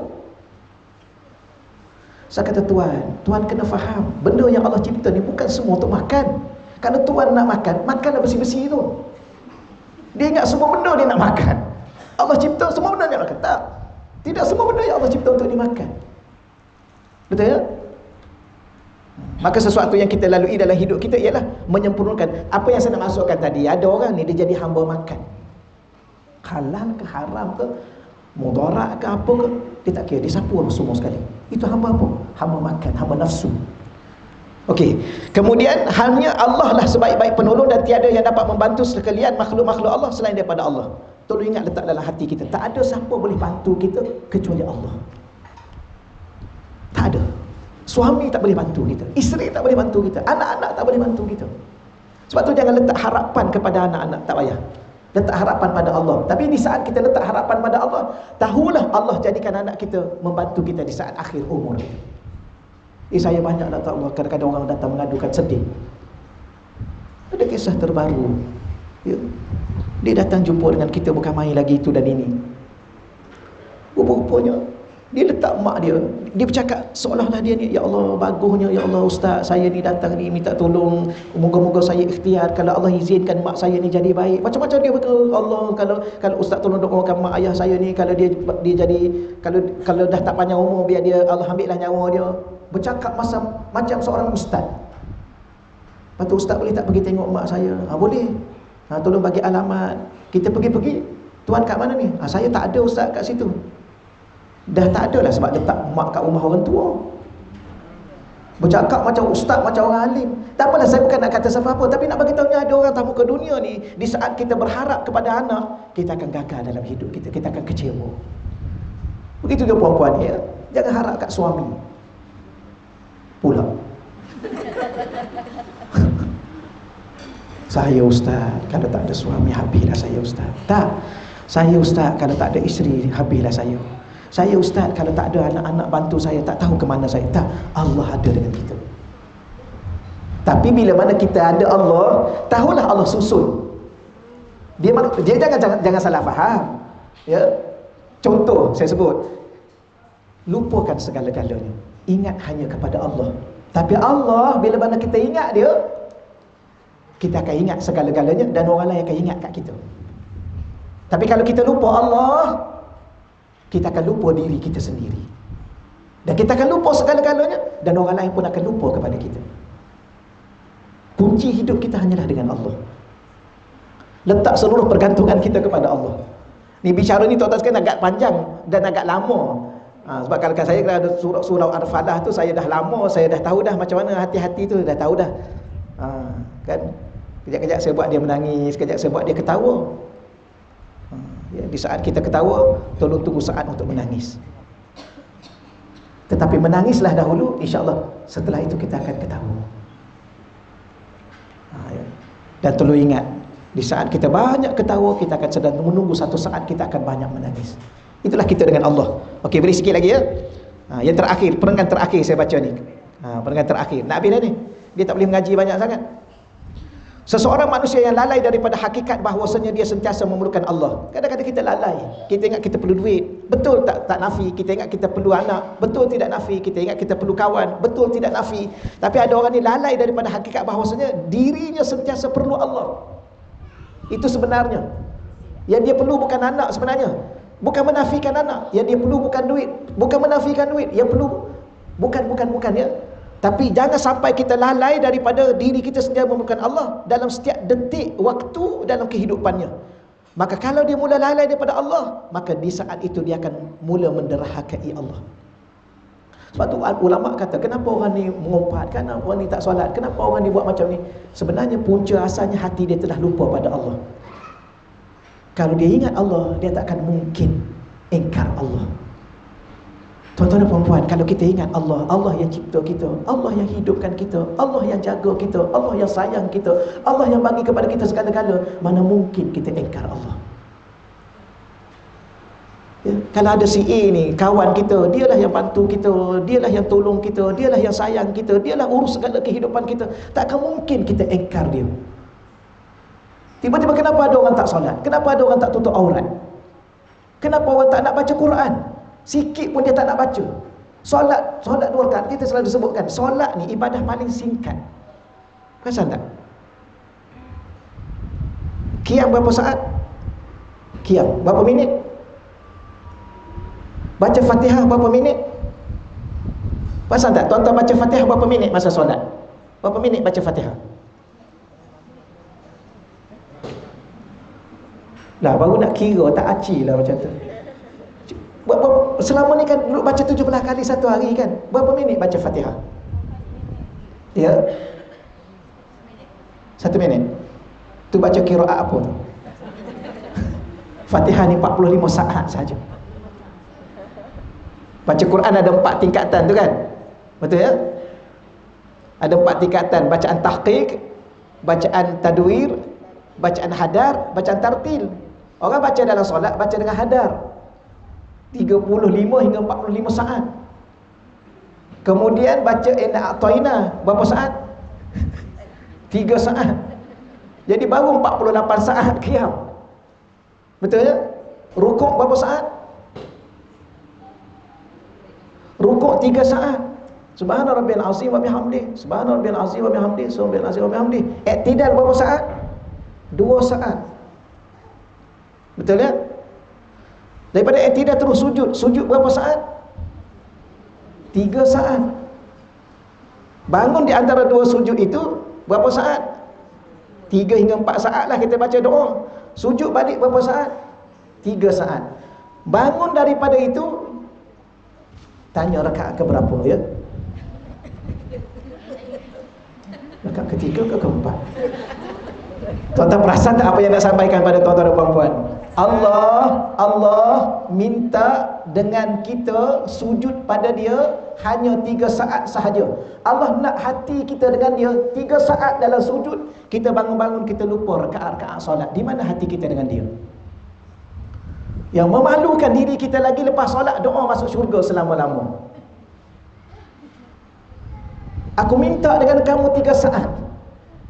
Saya kata, Tuan kena faham, benda yang Allah cipta ni bukan semua untuk makan. Kalau Tuan nak makan, makanlah besi-besi tu. Dia ingat semua benda dia nak makan. Allah cipta semua benda dia nak makan. Tak. Tidak semua benda yang Allah cipta untuk dimakan. Betul ya? Maka sesuatu yang kita lalui dalam hidup kita ialah menyempurnakan. Apa yang saya nak masukkan tadi, ada orang ni dia jadi hamba makan. Halal ke haram ke, mudarat ke apa ke, dia tak kira, dia sapu semua sekali. Itu hamba apa? Hamba makan, hamba nafsu. Okey. Kemudian hanya Allah lah sebaik-baik penolong dan tiada yang dapat membantu sekalian makhluk-makhluk Allah selain daripada Allah. Tolong ingat, letak dalam hati kita, tak ada siapa boleh bantu kita kecuali Allah. Suami tak boleh bantu kita, isteri tak boleh bantu kita, anak-anak tak boleh bantu kita. Sebab tu jangan letak harapan kepada anak-anak, tak payah. Letak harapan pada Allah. Tapi di saat kita letak harapan pada Allah, tahulah Allah jadikan anak kita membantu kita di saat akhir umur kita. Saya banyak tak Allah, kadang-kadang orang datang mengadukan sedih. Ada kisah terbaru, ya. Dia datang jumpa dengan kita, bukan main lagi itu dan ini. Rupa-rupanya dia letak mak dia bercakap seolah-olah dia ni, ya Allah bagusnya, ya Allah ustaz, saya ni datang ni minta tolong, moga-moga saya ikhtiar, kalau Allah izinkan mak saya ni jadi baik. Macam-macam dia berkata, Allah kalau ustaz tolong doakan mak ayah saya ni, kalau dia jadi, kalau dah tak panjang umur, biar dia Allah ambillah nyawa dia. Bercakap macam seorang ustaz. Lepas tu, ustaz boleh tak pergi tengok mak saya? Boleh. Tolong bagi alamat. Kita pergi. Tuan kat mana ni? Saya tak ada ustaz kat situ. Dah tak ada lah, sebab letak mak kat rumah orang tua. Bercakap macam ustaz, macam orang alim. Tak apalah, saya bukan nak kata siapa-apa, tapi nak bagi tahunya ada orang tamu ke dunia ni, di saat kita berharap kepada anak, kita akan gagal dalam hidup kita, kita akan kecewa. Begitu juga puan-puan ni, ya. Jangan harap kat suami pula. Saya ustaz, kalau tak ada suami habislah saya ustaz. Tak. Saya ustaz, kalau tak ada isteri habislah saya. Saya ustaz, kalau tak ada anak-anak bantu saya, tak tahu ke mana saya. Tak, Allah ada dengan kita. Tapi bila mana kita ada Allah, tahulah Allah susun. Dia jangan salah faham. Ya. Contoh saya sebut, lupakan segala-galanya. Ingat hanya kepada Allah. Tapi Allah, bila mana kita ingat dia, kita akan ingat segala-galanya, dan orang lain akan ingat kat kita. Tapi kalau kita lupa Allah, kita akan lupa diri kita sendiri, dan kita akan lupa segala-galanya, dan orang lain pun akan lupa kepada kita. Kunci hidup kita hanyalah dengan Allah. Letak seluruh pergantungan kita kepada Allah. Ni bicara ni tuan-tuan sekalian agak panjang dan agak lama. Sebab kalau saya ada surau Al-Falah tu, saya dah lama, saya dah tahu dah macam mana hati-hati tu, dah tahu dah. Kan, kejap-kejap saya buat dia menangis, kejap saya buat dia ketawa. Ya, di saat kita ketawa, tolong tunggu saat untuk menangis. Tetapi menangislah dahulu, insya-Allah setelah itu kita akan ketawa. Ya. Dan tolong ingat, di saat kita banyak ketawa, kita akan sedang menunggu satu saat kita akan banyak menangis. Itulah kita dengan Allah. Okey, beri sikit lagi ya. Yang terakhir, perenggan terakhir saya baca ni. Perenggan terakhir. Nak habis dah ni. Dia tak boleh mengaji banyak sangat. Seseorang manusia yang lalai daripada hakikat bahawasanya dia sentiasa memerlukan Allah. Kadang-kadang kita lalai. Kita ingat kita perlu duit. Betul tak nafi. Kita ingat kita perlu anak. Betul tidak nafi. Kita ingat kita perlu kawan. Betul tidak nafi. Tapi ada orang ni lalai daripada hakikat bahawasanya dirinya sentiasa perlu Allah. Itu sebenarnya. Yang dia perlu bukan anak sebenarnya. Bukan menafikan anak. Yang dia perlu bukan duit. Bukan menafikan duit. Yang perlu bukan ya. Tapi jangan sampai kita lalai daripada diri kita sendiri memerlukan Allah dalam setiap detik waktu dalam kehidupannya. Maka kalau dia mula lalai daripada Allah, maka di saat itu dia akan mula menderhakai Allah. Sebab tu ulama kata, kenapa orang ni mengumpat, kenapa orang ni tak solat, kenapa orang ni buat macam ni? Sebenarnya punca asalnya hati dia telah lupa pada Allah. Kalau dia ingat Allah, dia tak akan mungkin ingkar Allah. Tuan-tuan dan puan-puan, kalau kita ingat Allah, Allah yang cipta kita, Allah yang hidupkan kita, Allah yang jaga kita, Allah yang sayang kita, Allah yang bagi kepada kita segala-gala, mana mungkin kita ingkar Allah? Ya, kalau ada si A ni, kawan kita, dialah yang bantu kita, dialah yang tolong kita, dialah yang sayang kita, dialah urus segala kehidupan kita, tak akan mungkin kita ingkar dia. Tiba-tiba kenapa ada orang tak solat? Kenapa ada orang tak tutup aurat? Kenapa orang tak nak baca Quran? Sikit pun dia tak nak baca. Solat 2 rakaat, kita selalu sebutkan, solat ni ibadah paling singkat. Perasan tak? Qiyam berapa saat? Qiyam berapa minit? Baca Fatihah berapa minit? Perasan tak? Tuan-tuan baca Fatihah berapa minit masa solat? Berapa minit baca Fatihah? Lah baru nak kira, tak aci lah macam tu. Selama ni kan duduk baca 17 kali satu hari kan, berapa minit baca Fatihah? Ya, 1 minit. Tu baca qiraat apa tu? Fatihah ni 45 saat saja. Baca Quran ada 4 tingkatan tu kan. Betul ya? Ada 4 tingkatan: bacaan tahqiq, bacaan tadwir, bacaan hadar, bacaan tartil. Orang baca dalam solat baca dengan hadar 35 hingga 45 saat. Kemudian baca inna a'tayna berapa saat? 3 saat. Jadi baru 48 saat qiyam. Betul ya? Rukuk berapa saat? Rukuk 3 saat. Subhana rabbiyal azim wa bihamdi, subhana rabbiyal azim wa bihamdi, subhana rabbiyal azim wa bihamdi. I'tidal berapa saat? 2 saat. Betul ya? Daripada i'tidal terus sujud. Sujud berapa saat? 3 saat. Bangun di antara 2 sujud itu berapa saat? 3 hingga 4 saat lah kita baca doa. Sujud balik berapa saat? 3 saat. Bangun daripada itu, tanya rakaat ke berapa ya? Rakaat ketiga ke keempat? Tuan-tuan perasan tak apa yang nak sampaikan pada tuan-tuan dan puan-puan? Allah minta dengan kita sujud pada dia hanya 3 saat sahaja. Allah nak hati kita dengan dia 3 saat dalam sujud. Kita bangun-bangun kita lupa rakaat-rakaat solat. Di mana hati kita dengan dia? Yang memalukan diri kita lagi lepas solat doa masuk syurga selama-lama. Aku minta dengan kamu 3 saat.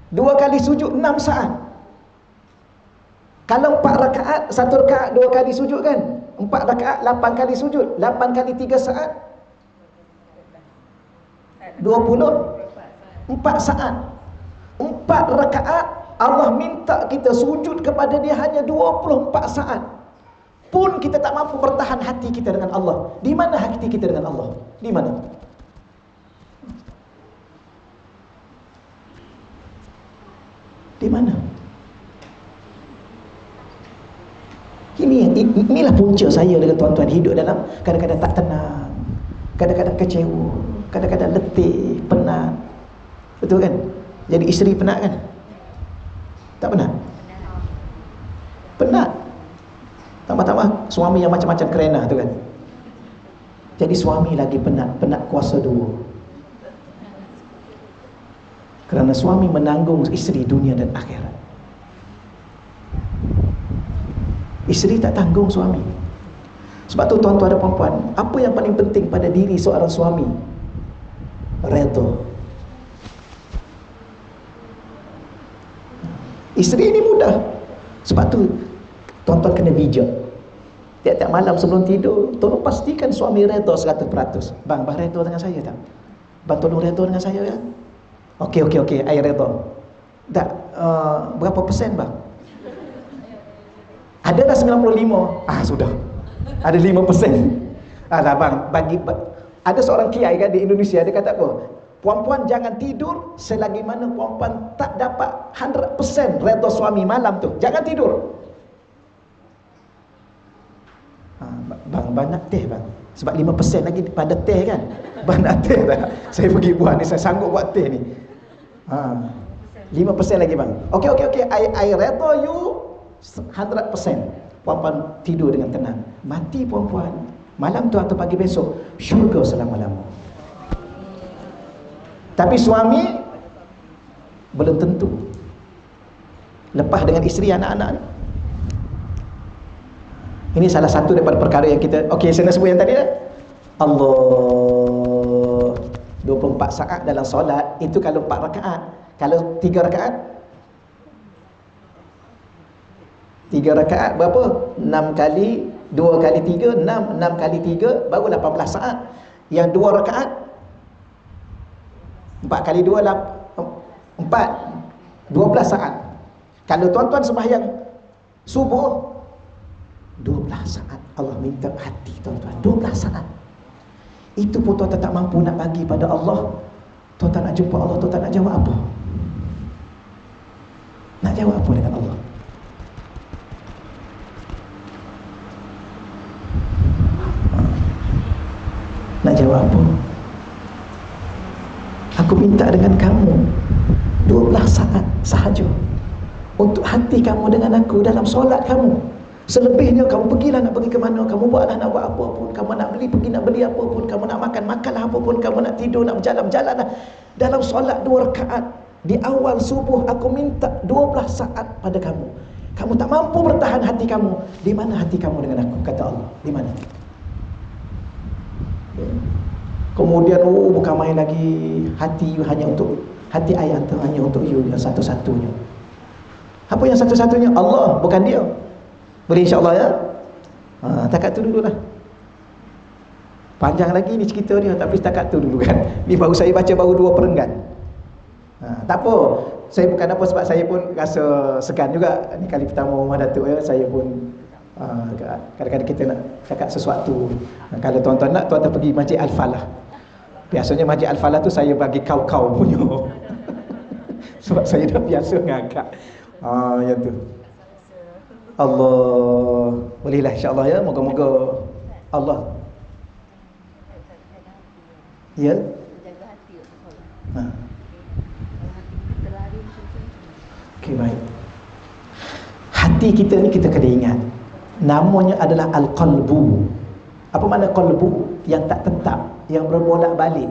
2 kali sujud 6 saat. Kalau 4 rakaat, 1 rakaat 2 kali sujud kan? 4 rakaat 8 kali sujud. 8 kali 3 saat 24 saat. 4 rakaat Allah minta kita sujud kepada dia hanya 24 saat. Pun kita tak mampu bertahan hati kita dengan Allah. Di mana hati kita dengan Allah? Di mana? Di mana? Inilah punca saya dengan tuan-tuan hidup dalam kadang-kadang tak tenang, kadang-kadang kecewa, kadang-kadang letih, penat. Betul kan? Jadi isteri penat kan? Tak penat? Penat. Tambah-tambah suami yang macam-macam kerana tu kan. Jadi suami lagi penat, penat kuasa 2. Kerana suami menanggung isteri dunia dan akhirat. Isteri tak tanggung suami. Sebab tu tuan-tuan dan puan-puan, apa yang paling penting pada diri seorang suami? Redha. Isteri ini mudah. Sebab tu tuan-tuan kena bijak. Tiap-tiap malam sebelum tidur, tolong pastikan suami redha 100%. Bang redha dengan saya tak? Bang tolong redha dengan saya ya? Okey, I redha. Tak, berapa persen bang? Ada dah 95. Sudah. Ada 5%. Lah bang, ada seorang kiai kan di Indonesia, dia kata apa? Puan-puan jangan tidur selagi mana puan-puan tak dapat 100% redha suami malam tu. Jangan tidur. Bang banyak teh bang. Sebab 5% lagi pada teh kan. Bang nak teh tak? Saya pergi buat ni, saya sanggup buat teh ni. 5% lagi bang. Okey. I redha you 100%. Puan-puan tidur dengan tenang. Mati puan-puan malam tu atau pagi besok, syurga selama-lama. Tapi suami belum tentu. Lepas dengan isteri, anak-anak. Ini salah satu daripada perkara yang kita, saya nak sebut yang tadi dah. Allah 24 saat dalam solat. Itu kalau 4 rakaat. Kalau 3 rakaat, 3 rakaat berapa? 6 kali 2 kali 3 6 6 kali 3 baru 18 saat. Yang 2 rakaat 4 kali 2 4 12 saat. Kalau tuan-tuan sembahyang subuh 12 saat. Allah minta hati tuan-tuan 12 saat. Itu pun tuan-tuan tak mampu nak bagi pada Allah. Tuan-tuan nak jumpa Allah, tuan-tuan nak jawab apa? Nak jawab apa dengan Allah? Nak jawab apa? Aku minta dengan kamu 12 saat sahaja untuk hati kamu dengan aku dalam solat kamu. Selebihnya kamu pergilah, nak pergi ke mana, kamu buatlah, nak buat apa pun, kamu nak beli, pergi nak beli apa pun, kamu nak makan, makanlah apa pun, kamu nak tidur, nak berjalan, berjalanlah. Dalam solat 2 rakaat di awal subuh, aku minta 12 saat pada kamu. Kamu tak mampu bertahan hati kamu. Di mana hati kamu dengan aku? Kata Allah. Di mana? Kemudian bukan main lagi. Hati you hanya untuk, hati ayah tu hanya untuk you yang satu-satunya. Apa yang satu-satunya? Allah, bukan dia. Boleh insya-Allah ya? Takat tu dulu lah. Panjang lagi ni cerita dia, tapi takat tu dulu kan. Ni baru saya baca baru 2 perenggan. Tak apa. Saya bukan apa, sebab saya pun rasa segan juga. Ni kali pertama rumah Datuk ya. Saya pun kadang-kadang kita nak cakap sesuatu. Kalau tuan-tuan nak, tuan-tuan pergi Masjid Al-Falah. Biasanya Masjid Al-Falah tu saya bagi kau-kau punya. Sebab saya dah biasa ngagak. Yang tu. Allah. Bolehlah insya-Allah ya. Moga-moga Allah. Ya. Okey, baik. Hati kita ni kita kena ingat, namanya adalah al-qalbu. Apa makna qalbu? Yang tak tetap, yang berbolak-balik.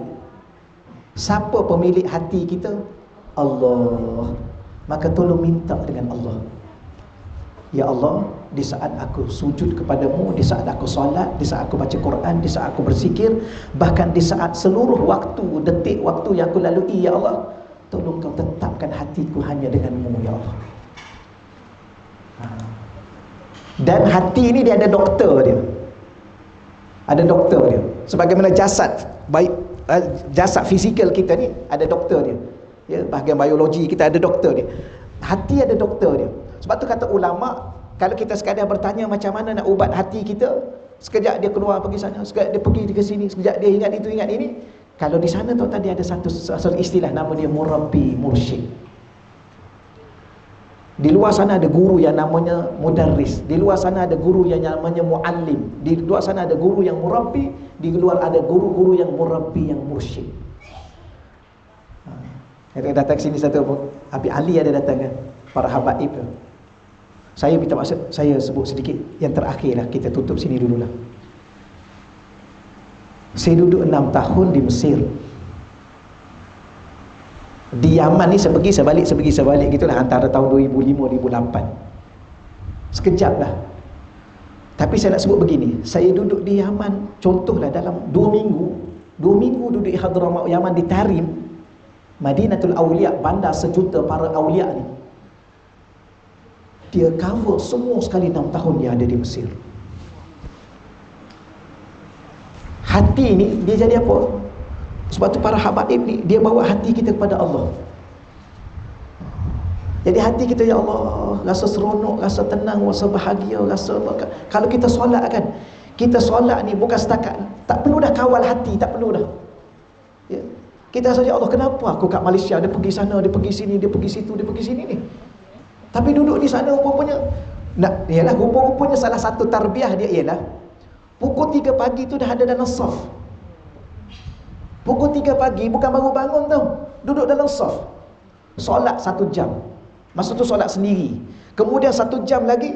Siapa pemilik hati kita? Allah. Maka tolong minta dengan Allah. Ya Allah, di saat aku sujud kepadamu, di saat aku solat, di saat aku baca Quran, di saat aku berzikir, bahkan di saat seluruh waktu, detik waktu yang aku lalui, ya Allah, tolong kau tetapkan hatiku hanya denganmu, ya Allah. Dan hati ini dia ada doktor dia. Ada doktor dia. Sebagaimana jasad, baik jasad fizikal kita ni ada doktor dia. Ya, bahagian biologi kita ada doktor dia. Hati ada doktor dia. Sebab tu kata ulama, kalau kita sekadar bertanya macam mana nak ubat hati kita, sekejap dia keluar pergi sana, sekejap dia pergi ke sini, sekejap dia ingat itu ingat ini. Kalau di sana tuan tadi ada satu istilah, nama dia murabbi, mursyid. Di luar sana ada guru yang namanya mudarris, di luar sana ada guru yang namanya muallim, di luar sana ada guru yang murabbi, di luar ada guru-guru yang murabbi, yang mursyid. Ada datang sini satu Habib Ali ada datang kan, para habaib tu. Saya minta maksud, saya sebut sedikit yang terakhir lah, kita tutup sini dululah. Saya duduk 6 tahun di Mesir. Di Yaman ni saya pergi saya balik gitulah, antara tahun 2005-2008. Sekejap lah. Tapi saya nak sebut begini, saya duduk di Yaman, contohlah dalam 2 minggu duduk di Hadramaut Yaman, di Tarim, Madinatul Awliya, bandar sejuta para awliya ni. Dia cover semua sekali 6 tahun dia ada di Mesir. Hati ni dia jadi apa? Sebab tu para habaib ni dia bawa hati kita kepada Allah. Jadi hati kita, ya Allah, rasa seronok, rasa tenang, rasa bahagia, rasa kalau kita solat kan, kita solat ni bukan setakat, tak perlu dah kawal hati, tak perlu dah. Ya. Kita rasa, ya Allah, kenapa aku kat Malaysia, dia pergi sana, dia pergi sini, dia pergi situ, dia pergi sini ni. Tapi duduk di sana rupanya ialah rupa-rupanya salah satu tarbiyah dia ialah pukul 3 pagi tu dah ada dalam saf. Pukul 3 pagi bukan baru bangun tau, duduk dalam saf. Solat 1 jam. Masa tu solat sendiri. Kemudian 1 jam lagi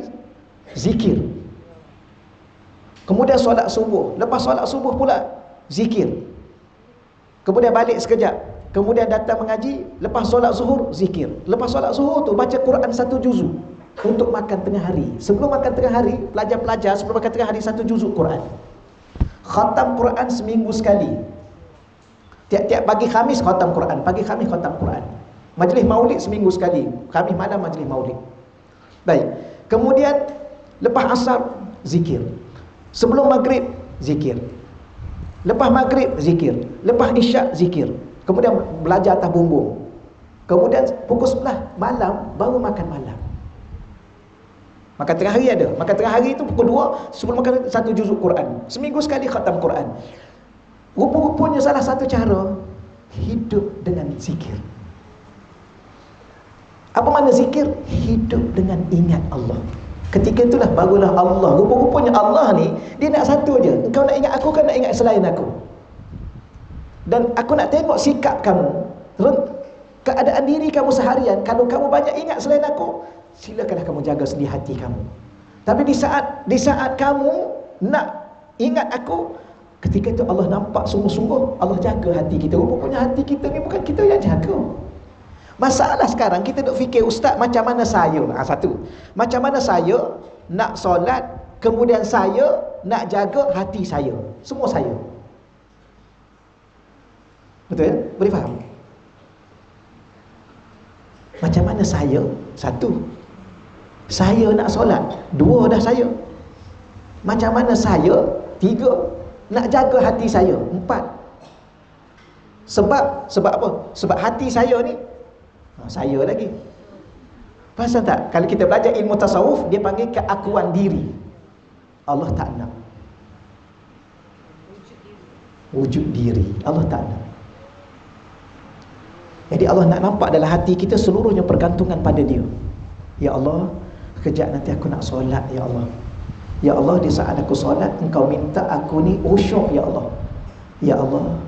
zikir. Kemudian solat subuh. Lepas solat subuh pula zikir. Kemudian balik sekejap. Kemudian datang mengaji, lepas solat zuhur zikir. Lepas solat zuhur tu baca Quran 1 juzuk untuk makan tengah hari. Sebelum makan tengah hari, pelajar-pelajar sebelum makan tengah hari 1 juzuk Quran. Khatam Quran seminggu sekali. Tiap-tiap pagi Khamis khatam Quran, pagi Khamis khatam Quran. Majlis maulid seminggu sekali, Khamis malam majlis maulid. Baik. Kemudian lepas asar zikir. Sebelum maghrib zikir. Lepas maghrib zikir. Lepas isyak zikir. Kemudian belajar atas bumbung. Kemudian pukul 11 malam baru makan malam. Makan tengah hari ada. Makan tengah hari itu pukul 2 sebelum makan 1 juzuk Quran. Seminggu sekali khatam Quran. Rupa-rupanya salah satu cara hidup dengan zikir. Apa makna zikir? Hidup dengan ingat Allah. Ketika itulah barulah Allah. Rupa-rupanya Allah ni dia nak satu je. Engkau nak ingat aku, kan nak ingat selain aku. Dan aku nak tengok sikap kamu, keadaan diri kamu seharian. Kalau kamu banyak ingat selain aku, silakanlah kamu jaga sendiri hati kamu. Tapi di saat kamu nak ingat aku, ketika itu Allah nampak sungguh-sungguh Allah jaga hati kita. Rupanya hati kita ni bukan kita yang jaga. Masalah sekarang kita duk fikir, ustaz, macam mana saya? Satu, macam mana saya nak solat, kemudian saya nak jaga hati saya. Semua saya. Betul ya? Boleh faham? Macam mana saya? Satu, saya nak solat. Dua, dah saya. Macam mana saya? Tiga, nak jaga hati saya. Empat, sebab apa? Sebab hati saya ni saya lagi. Faham tak? Kalau kita belajar ilmu tasawuf, dia panggil keakuan diri. Allah tak nak. Wujud diri. Allah tak nak. Jadi Allah nak nampak dalam hati kita seluruhnya pergantungan pada Dia. Ya Allah, kejap nanti aku nak solat, ya Allah. Ya Allah, di saat aku solat, Engkau minta aku ni khusyuk, ya Allah. Ya Allah,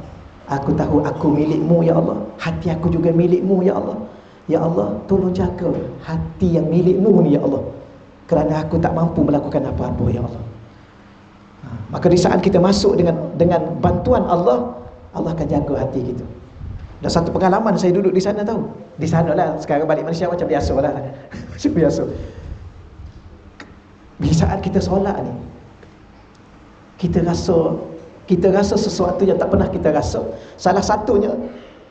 aku tahu aku milik-Mu, ya Allah. Hati aku juga milik-Mu, ya Allah. Ya Allah, tolong jaga hati yang milik-Mu ni, ya Allah. Kerana aku tak mampu melakukan apa-apa, ya Allah. Maka di saat kita masuk dengan bantuan Allah, Allah akan jaga hati kita. Dan satu pengalaman, saya duduk di sana tahu. Di sana lah, sekarang balik Malaysia macam biasa lah. Macam biasa. Di saat kita solat ni, kita rasa sesuatu yang tak pernah kita rasa. Salah satunya,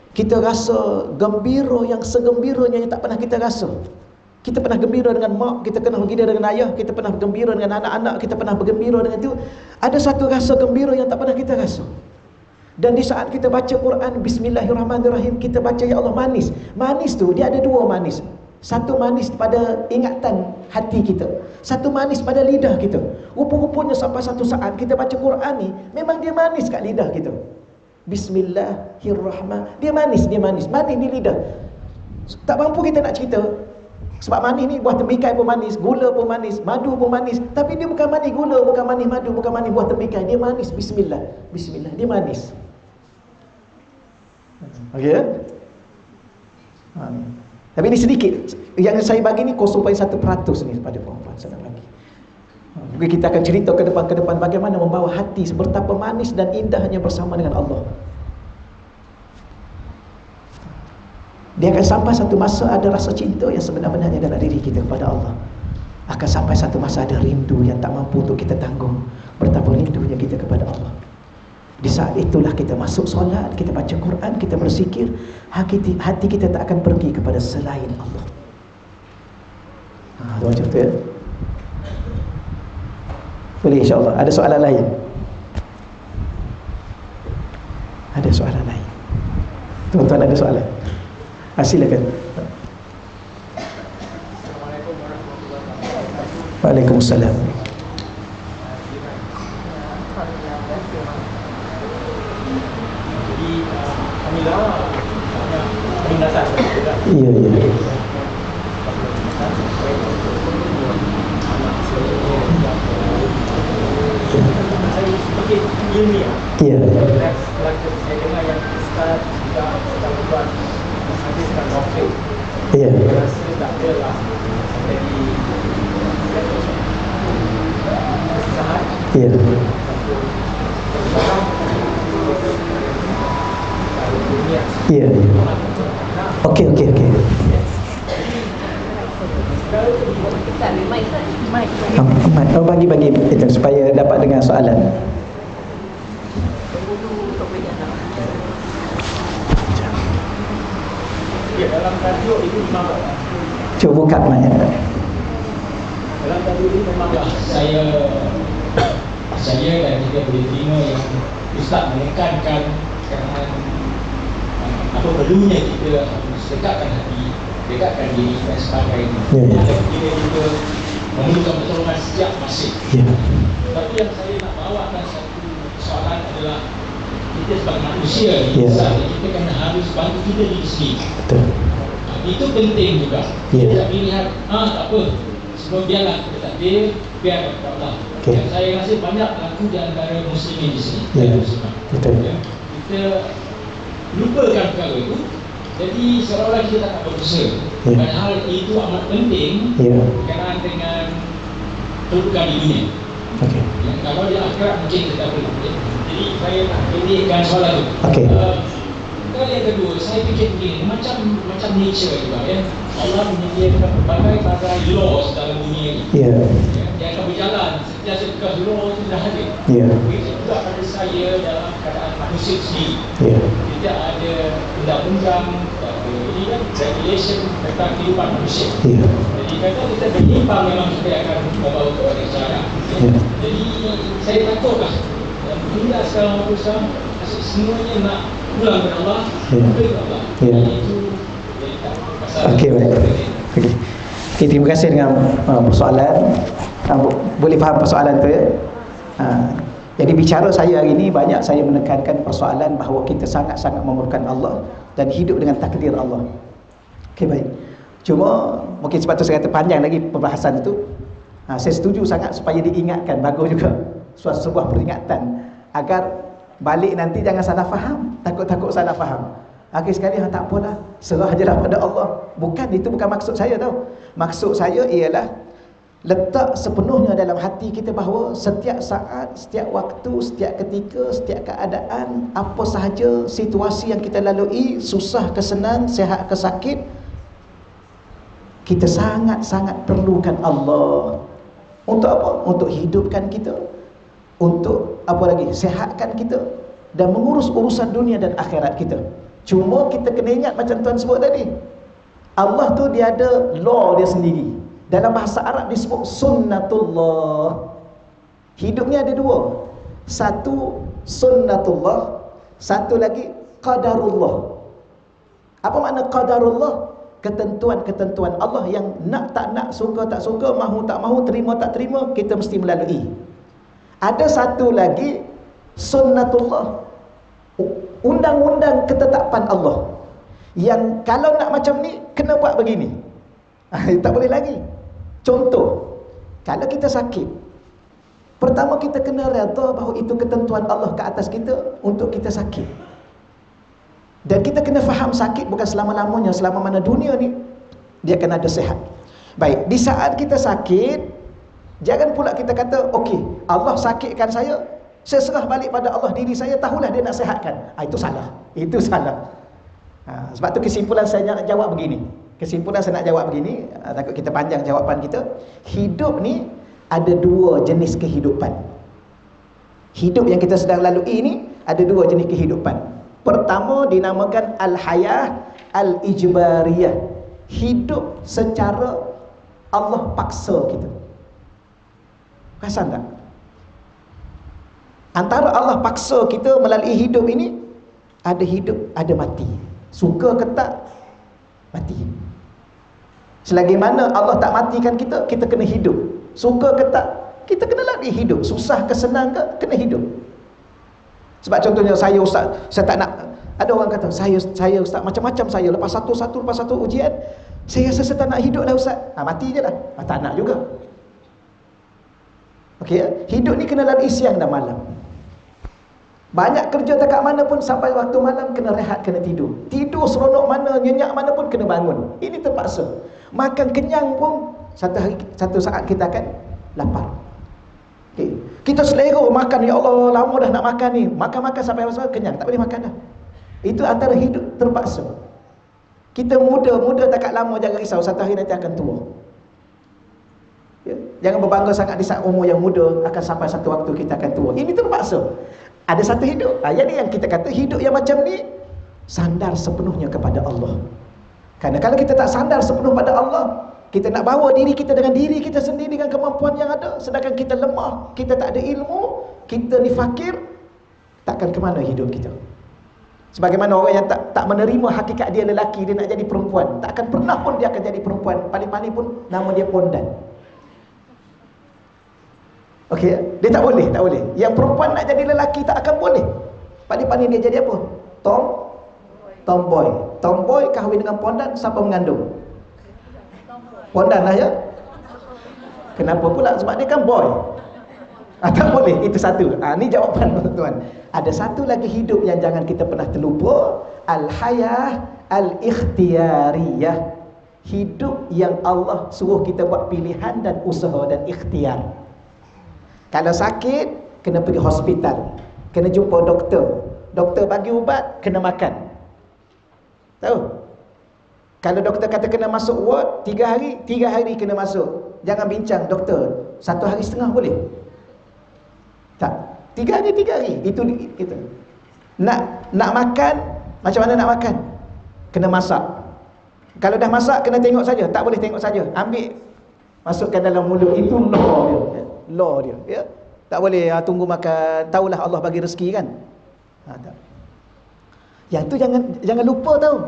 kita rasa gembira yang segembiranya yang tak pernah kita rasa. Kita pernah gembira dengan mak, kita pernah bergembira dengan ayah, kita pernah bergembira dengan anak-anak, kita pernah bergembira dengan itu. Ada satu rasa gembira yang tak pernah kita rasa. Dan di saat kita baca Quran, Bismillahirrahmanirrahim, kita baca ya Allah, manis. Manis tu dia ada dua manis. Satu manis pada ingatan hati kita, satu manis pada lidah kita. Rupa-rupanya sampai satu saat kita baca Quran ni, memang dia manis kat lidah kita. Bismillahirrahmanirrahim, dia manis di lidah. Tak mampu kita nak cerita. Sebab manis ni, buah tembikai pun manis, gula pun manis, madu pun manis. Tapi dia bukan manis gula, bukan manis madu, bukan manis buah tembikai. Dia manis, Bismillah, dia manis. Okey ya? Tapi ini sedikit. Yang saya bagi ni 0.1% ni pada perempuan saya nak bagi. Mungkin kita akan cerita ke depan bagaimana membawa hati betapa manis dan indahnya bersama dengan Allah. Dia akan sampai satu masa ada rasa cinta yang sebenar-benarnya dalam diri kita kepada Allah. Akan sampai satu masa ada rindu yang tak mampu untuk kita tanggung, betapa rindunya kita kepada Allah. Di saat itulah kita masuk solat, kita baca Quran, kita berzikir, hati kita tak akan pergi kepada selain Allah. Macam tu ya. Boleh insya-Allah. Ada soalan lain? Ada soalan lain? Tuan-tuan ada soalan? Silakan. Assalamualaikum warahmatullahi wabarakatuh. Waalaikumsalam. Jadi kami dah banyak peringatan juga. Iya. Saya sedikit ilmiah. Iya. Saya dengar yang Ustaz juga sedang buat hadiskan Rafiq. Iya. Saya rasa tak ada lah jadi kesusahan. Iya. Iya. Okey. Bagi itu supaya dapat dengar soalan. Ya, dalam tajuk itu memang Cuba buka mic. dalam tajuk ini memanglah saya dan juga boleh terima yang Ustaz menekankan apa perlunya kita dekatkan hati, dekatkan diri dan sebagainya. Dan kita juga memerlukan pertolongan setiap masa. Tapi yang saya nak bawakan satu soalan adalah kita sebagai manusia ni, kita kena harus bantu kita diri sendiri. Betul. Itu penting juga. Kita tak lihat, tak apa, sebelum biarlah kita takdir, biar Allah. Yang saya rasa banyak berlaku di antara muslimin di sini. Betul. Kita lupakan perkara itu, jadi seolah-olah kita tak berdosa. Padahal itu amat penting berkenaan dengan perlukan di dunia. Okey. Ya, kalau di akhirat mungkin kita perlu. Jadi saya nak pendekkan soalan tu. Okey. Kali yang kedua, saya fikir begini, macam nature juga ya. Allah menyediakan berbagai laws dalam dunia ini. Ya. Ya, dia akan berjalan, setiap sebuah law itu dah ada. Ya. Begitu juga pada saya dalam keadaan manusia sendiri. Ya. Tidak ada undang-undang, tidak ada ini kan regulation tentang kehidupan manusia. Ya. Jadi kata kita menyimpang memang kita akan membawa kepada cara. Ya. Jadi saya takutlah bila sekarang berusaha semuanya nak pulang kepada Allah, kepada Allah. Ya. Itu Okey, baik. Okey. Okay, terima kasih dengan persoalan. Boleh faham persoalan tu ya? Jadi bicara saya hari ini banyak saya menekankan persoalan bahawa kita sangat-sangat memerlukan Allah dan hidup dengan takdir Allah. Okey, baik. Cuma mungkin sebab tu saya kata panjang lagi perbahasan itu. Saya setuju sangat supaya diingatkan, bagus juga sebuah peringatan agar balik nanti jangan salah faham, takut-takut salah faham. Akhir sekali tak apa dah, serah je lah pada Allah. Itu bukan maksud saya tau. Maksud saya ialah letak sepenuhnya dalam hati kita bahawa setiap saat, setiap waktu, setiap ketika, setiap keadaan, apa sahaja situasi yang kita lalui, susah ke senang, sihat ke sakit, kita sangat-sangat perlukan Allah. Untuk apa? Untuk hidupkan kita, untuk apa lagi? Sihatkan kita dan mengurus urusan dunia dan akhirat kita. Cuma kita kena ingat macam tuan sebut tadi, Allah tu dia ada law dia sendiri. Dalam bahasa Arab disebut sunnatullah. Hidupnya ada dua. Satu sunnatullah, satu lagi qadarullah. Apa makna qadarullah? Ketentuan-ketentuan Allah yang nak tak nak, suka tak suka, mahu tak mahu, terima tak terima, kita mesti melalui. Ada satu lagi sunnatullah, undang-undang ketetapan Allah, yang kalau nak macam ni kena buat begini. Tak boleh lagi. Contoh, kalau kita sakit, pertama kita kena redha bahawa itu ketentuan Allah ke atas kita untuk kita sakit. Dan kita kena faham sakit bukan selama-lamanya, selama mana dunia ni dia akan ada sihat. Baik, di saat kita sakit, jangan pula kita kata, okey, Allah sakitkan saya serah balik pada Allah, diri saya tahulah dia nak sihatkan. Itu salah. Itu salah. Sebab tu kesimpulan saya nak jawab begini. Takut kita panjang jawapan kita. Hidup ni ada dua jenis kehidupan. Hidup yang kita sedang lalui ni ada dua jenis kehidupan. Pertama dinamakan al-hayah al-ijbariyah. Hidup secara Allah paksa kita. Perasan tak? Antara Allah paksa kita melalui hidup ini, ada hidup, ada mati. Suka ke tak, mati. Selagi mana Allah tak matikan kita, kita kena hidup. Suka ke tak, kita kena lagi hidup. Susah ke senang ke, kena hidup. Sebab contohnya saya ustaz, saya tak nak, ada orang kata saya ustaz, macam-macam saya lepas satu ujian, saya rasa saya tak nak hidup dah ustaz. Mati je lah. Tak nak juga. Okey, hidup ni kena lalui siang dan malam. Banyak kerja dekat mana pun sampai waktu malam kena rehat, kena tidur. Tidur seronok mana, nyenyak mana pun kena bangun. Ini terpaksa. Makan kenyang pun satu saat kita akan lapar. Okay. Kita selera makan, ya Allah lama dah nak makan ni. Makan sampai masa kenyang, tak boleh makan dah. Itu antara hidup terpaksa. Kita muda takat lama, jangan risau, satu hari nanti akan tua. Ya? Jangan berbangga sangat di saat umur yang muda, akan sampai satu waktu kita akan tua. Ini terpaksa. Ada satu hidup. Jadi yang kita kata hidup yang macam ni sandar sepenuhnya kepada Allah. Karena kalau kita tak sandar sepenuh pada Allah, kita nak bawa diri kita dengan diri kita sendiri, dengan kemampuan yang ada, sedangkan kita lemah, kita tak ada ilmu, kita ni fakir, takkan ke mana hidup kita. Sebagaimana orang yang tak menerima hakikat dia lelaki, dia nak jadi perempuan, takkan pernah pun dia akan jadi perempuan. Paling-paling pun nama dia pondan. Okey, dia tak boleh. Yang perempuan nak jadi lelaki tak akan boleh. Paling-paling dia jadi apa? Tomboy. Tomboy kahwin dengan pondan, siapa mengandung? Pondan lah ya. Kenapa pula? Sebab dia kan boy. Tak boleh. Itu satu. Ni jawapan tuan-tuan. Ada satu lagi hidup yang jangan kita pernah terlupa. Al-hayah al-ikhtiyariyah. hidup yang Allah suruh kita buat pilihan dan usaha dan ikhtiar. Kalau sakit, kena pergi hospital, kena jumpa doktor. Doktor bagi ubat, kena makan. Tahu? Kalau doktor kata kena masuk ward 3 hari kena masuk. Jangan bincang doktor, 1 hari setengah boleh? Tak. 3 hari. Itu. Nak makan, macam mana nak makan? Kena masak. Kalau dah masak, kena tengok saja. Tak boleh tengok saja. Ambil, masukkan dalam mulut. Itu law dia. Ya? Tak boleh tunggu makan. Tahulah Allah bagi rezeki kan? Tak. Yang tu jangan lupa tahu.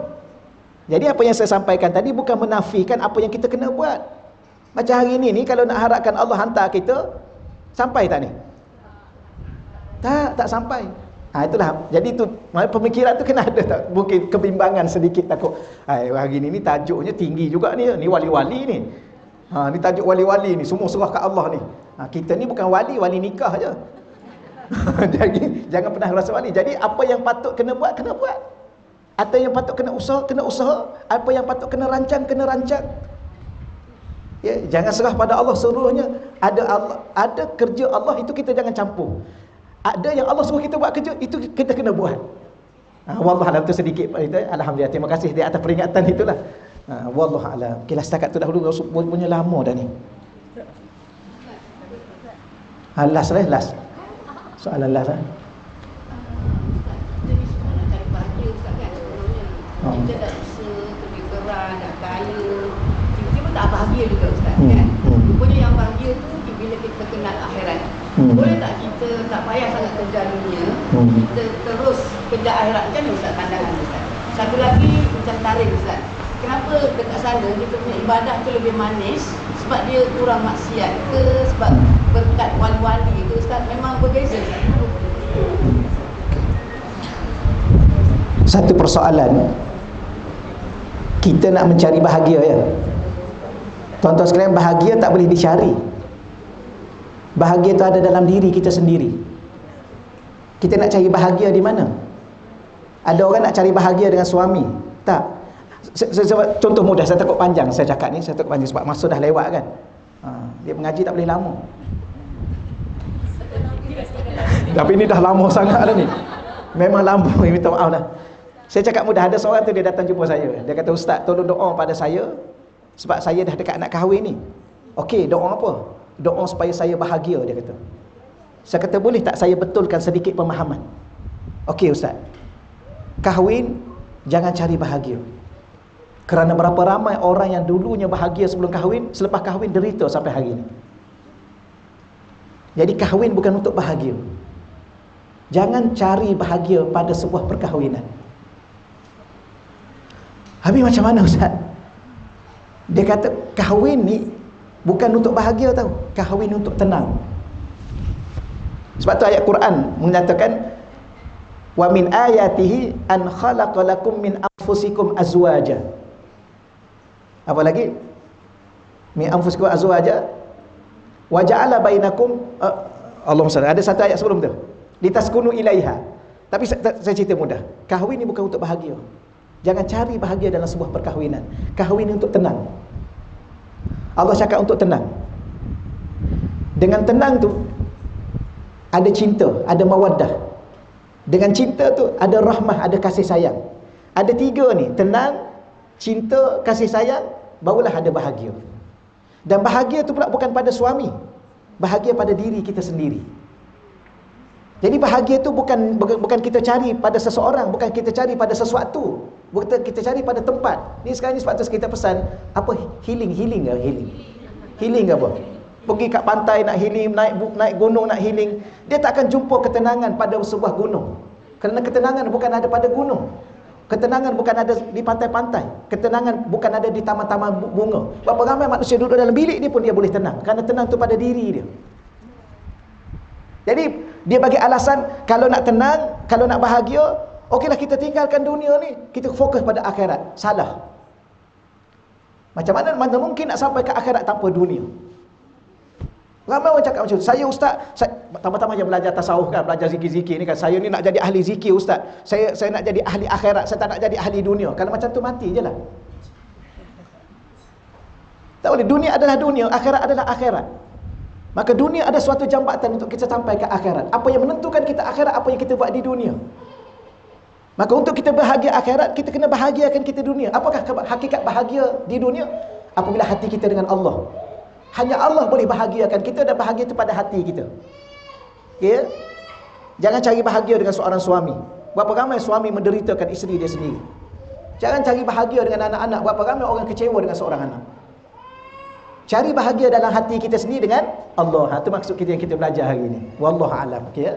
Jadi apa yang saya sampaikan tadi bukan menafikan apa yang kita kena buat. Macam hari ni kalau nak harapkan Allah hantar kita, sampai tak ni? Tak sampai. Itulah. Jadi tu pemikiran tu kena ada tak? Mungkin kebimbangan sedikit, takut. Hari ni tajuknya tinggi juga ni. Ni wali-wali ni. Ni tajuk wali-wali ni. Semua serah kat Allah ni. Kita ni bukan wali nikah je. Jadi jangan pernah rasa wali. Jadi apa yang patut kena buat, kena buat. Atau yang patut kena usaha. Apa yang patut kena rancang, kena rancang. Ya, jangan serah pada Allah seluruhnya. Ada kerja Allah itu kita jangan campur. Ada yang Allah suruh kita buat kerja, itu kita kena buat. Wallahualam, tu sedikit. Alhamdulillah, terima kasih di atas peringatan itulah. Wallahualam. Okey lah, setakat tu dahulu, punya lama dah ni. Last. Soalan last lah. Jadi semua nak cari bahagia Ustaz kan. Kita dah usaha, lebih keras, nak kaya, tiba-tiba tak bahagia juga Ustaz kan. Rupanya yang bahagia tu bila kita kenal akhirat. Boleh tak kita tak payah sangat kejar dunia, kita terus kejar akhirat? Macam mana Ustaz pandangan Ustaz? Satu lagi macam tarik Ustaz, kenapa dekat sana kita punya ibadah tu lebih manis? Sebab dia kurang maksiat ke? Sebab berkat wali-wali ke Ustaz? Memang berbeza Ustaz. Satu persoalan, kita nak mencari bahagia ya. Tuan-tuan sekalian, bahagia tak boleh dicari. Bahagia itu ada dalam diri kita sendiri. Kita nak cari bahagia di mana? Ada orang nak cari bahagia dengan suami. Tak. Contoh mudah, saya takut panjang saya cakap ni, saya takut panjang sebab masa dah lewat kan. Dia mengaji tak boleh lama. Tapi ini dah lama sangat dah ni. Memang lama, minta maaf dah. Saya cakap mudah, ada seorang tu dia datang jumpa saya. Dia kata, "Ustaz, tolong doa pada saya sebab saya dah dekat nak kahwin ni." Okey, doa apa? Doa supaya saya bahagia, dia kata. Saya kata, boleh tak saya betulkan sedikit pemahaman? Okey Ustaz, kahwin jangan cari bahagia. Kerana berapa ramai orang yang dulunya bahagia sebelum kahwin, selepas kahwin derita sampai hari ini. Jadi kahwin bukan untuk bahagia. Jangan cari bahagia pada sebuah perkahwinan. Habis macam mana Ustaz? Dia kata kahwin ni bukan untuk bahagia tau, kahwin untuk tenang. Sebab tu ayat Quran menyatakan, wa min ayatihi an khalaqa lakum min anfusikum azwaja. Apa lagi? Min anfusikum azwaja wa ja'ala bainakum Allahumma salli. Ada satu ayat sebelum tu, litaskunu ilaiha. Tapi saya cerita mudah, kahwin ni bukan untuk bahagia. Jangan cari bahagia dalam sebuah perkahwinan. Kahwin ni untuk tenang. Allah cakap untuk tenang. Dengan tenang tu ada cinta, ada mawaddah. Dengan cinta tu ada rahmah, ada kasih sayang. Ada 3 ni, tenang, cinta, kasih sayang, barulah ada bahagia. Dan bahagia tu pula bukan pada suami, bahagia pada diri kita sendiri. Jadi bahagia tu bukan kita cari pada seseorang, bukan kita cari pada sesuatu, bukan kita cari pada tempat. Ni sekarang ni sebab tu kita pesan apa, healing apa? Pergi kat pantai nak healing, naik gunung nak healing. Dia tak akan jumpa ketenangan pada sebuah gunung. Kerana ketenangan bukan ada pada gunung. Ketenangan bukan ada di pantai-pantai. Ketenangan bukan ada di taman-taman bunga. Berapa ramai manusia duduk dalam bilik dia pun dia boleh tenang. Kerana tenang tu pada diri dia. Jadi dia bagi alasan, kalau nak tenang, kalau nak bahagia, okeylah kita tinggalkan dunia ni, kita fokus pada akhirat. Salah. Macam mana mungkin nak sampai ke akhirat tanpa dunia? Ramai orang cakap macam tu. Saya Ustaz, tambah-tambah je belajar tasawuf kan, belajar zikir-zikir ni kan. Saya ni nak jadi ahli zikir Ustaz. Saya nak jadi ahli akhirat, saya tak nak jadi ahli dunia. Kalau macam tu mati je lah. Tak boleh. Dunia adalah dunia, akhirat adalah akhirat. Maka dunia ada suatu jambatan untuk kita sampai ke akhirat. Apa yang menentukan kita akhirat, apa yang kita buat di dunia. Maka untuk kita bahagia akhirat, kita kena bahagiakan kita dunia. Apakah hakikat bahagia di dunia? Apabila hati kita dengan Allah. Hanya Allah boleh bahagiakan kita, dan bahagia itu pada hati kita. Ya? Jangan cari bahagia dengan seorang suami. Berapa ramai suami menderitakan isteri dia sendiri. Jangan cari bahagia dengan anak-anak. Berapa ramai orang kecewa dengan seorang anak. Cari bahagia dalam hati kita sendiri dengan Allah. Itu maksud kita yang kita belajar hari ini. Wallahu a'lam. Okay, ya?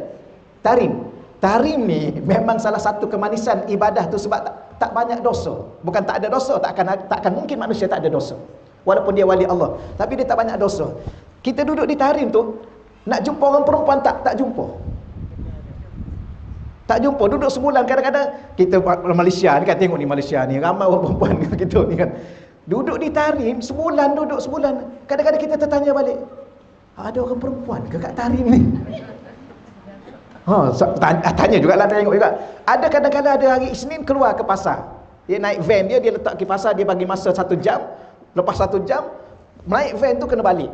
Tarim. Tarim ni memang salah satu kemanisan ibadah tu, sebab tak banyak dosa. Bukan tak ada dosa, tak akan mungkin manusia tak ada dosa. Walaupun dia wali Allah, tapi dia tak banyak dosa. Kita duduk di tarim tu, nak jumpa orang perempuan tak jumpa. Tak jumpa, duduk sebulan. Kadang-kadang kita Malaysia ni kan, tengok ni Malaysia ni ramai orang perempuan gitu ni kan. Duduk di tarim sebulan, duduk sebulan. Kadang-kadang kita tertanya balik, ada orang perempuan ke kat tarim ni? Tanya jugalah, tengok juga. Ada kadang-kadang ada hari Isnin keluar ke pasar. Dia naik van dia letak ke pasar, dia bagi masa 1 jam. Lepas 1 jam, naik van tu kena balik.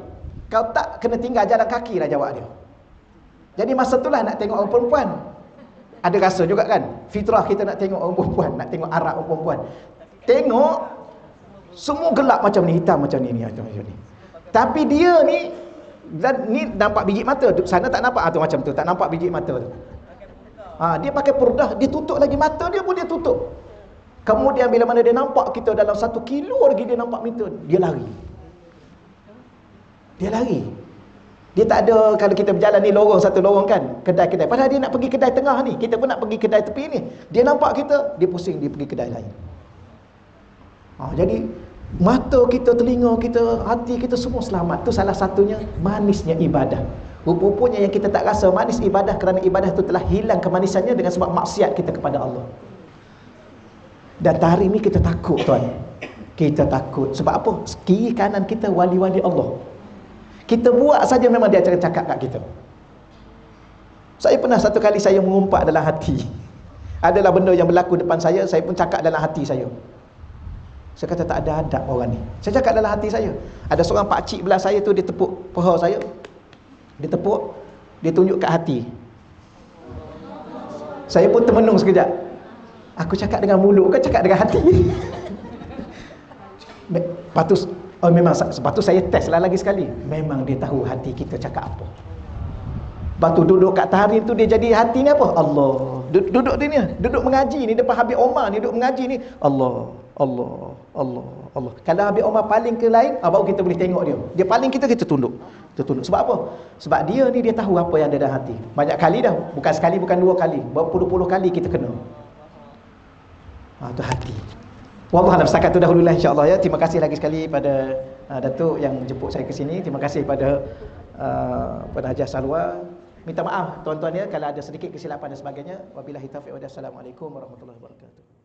Kalau tak, kena tinggal jalan kaki lah jawab dia. Jadi masa tu lah nak tengok orang perempuan. Ada rasa juga kan, fitrah kita nak tengok orang perempuan, nak tengok arak orang perempuan. Tengok, semua gelap macam ni, hitam macam ni, macam ni. Tapi dia ni, dan ni nampak biji mata, sana tak nampak tu macam tu, tak nampak biji mata tu. Dia pakai purdah, dia tutup lagi mata dia pun dia tutup. Kemudian bila mana dia nampak kita dalam 1 kilo lagi dia nampak mata, dia lari. Dia lari. Dia tak ada, kalau kita berjalan ni lorong, satu lorong kan, kedai-kedai. Padahal dia nak pergi kedai tengah ni, kita pun nak pergi kedai tepi ni. Dia nampak kita, dia pusing, dia pergi kedai lain. Jadi mata kita, telinga kita, hati kita semua selamat. Tu salah satunya manisnya ibadah. Rupanya yang kita tak rasa manis ibadah, kerana ibadah tu telah hilang kemanisannya dengan sebab maksiat kita kepada Allah. Dan hari ni kita takut tuan. Kita takut. Sebab apa? Kiri kanan kita wali-wali Allah. Kita buat saja memang dia akan cakap kat kita. Saya pernah satu kali saya mengumpat dalam hati. Adalah benda yang berlaku depan saya pun cakap dalam hati saya. Saya kata tak ada adab orang ni. Saya cakap dalam hati saya. Ada seorang pakcik belah saya tu, dia tepuk paha saya. Dia tepuk, dia tunjuk kat hati. Saya pun termenung sekejap. Aku cakap dengan mulut ke cakap dengan hati? Memang sepatut saya test lah lagi sekali. Memang dia tahu hati kita cakap apa. Lepas tu duduk kat tarim tu, dia jadi hati ni apa? Allah. Duduk dia ni, duduk mengaji ni depan Habib Omar ni, duduk mengaji ni, Allah, Allah, Allah, Allah. Kalau Habib Omar paling ke lain, baru kita boleh tengok dia. Dia paling kita tunduk. Sebab apa? Sebab dia ni dia tahu apa yang ada dalam hati. Banyak kali dah, bukan sekali, bukan 2 kali, berpuluh-puluh kali kita kena. Itu hati. Wallahualam, setakat tu dahululah insya-Allah ya. Terima kasih lagi sekali pada Datuk yang jemput saya ke sini. Terima kasih pada Hajah Salwa. Minta maaf tuan-tuan ya kalau ada sedikit kesilapan dan sebagainya. Wabillahi taufiq wa hidayah. Assalamualaikum warahmatullahi wabarakatuh.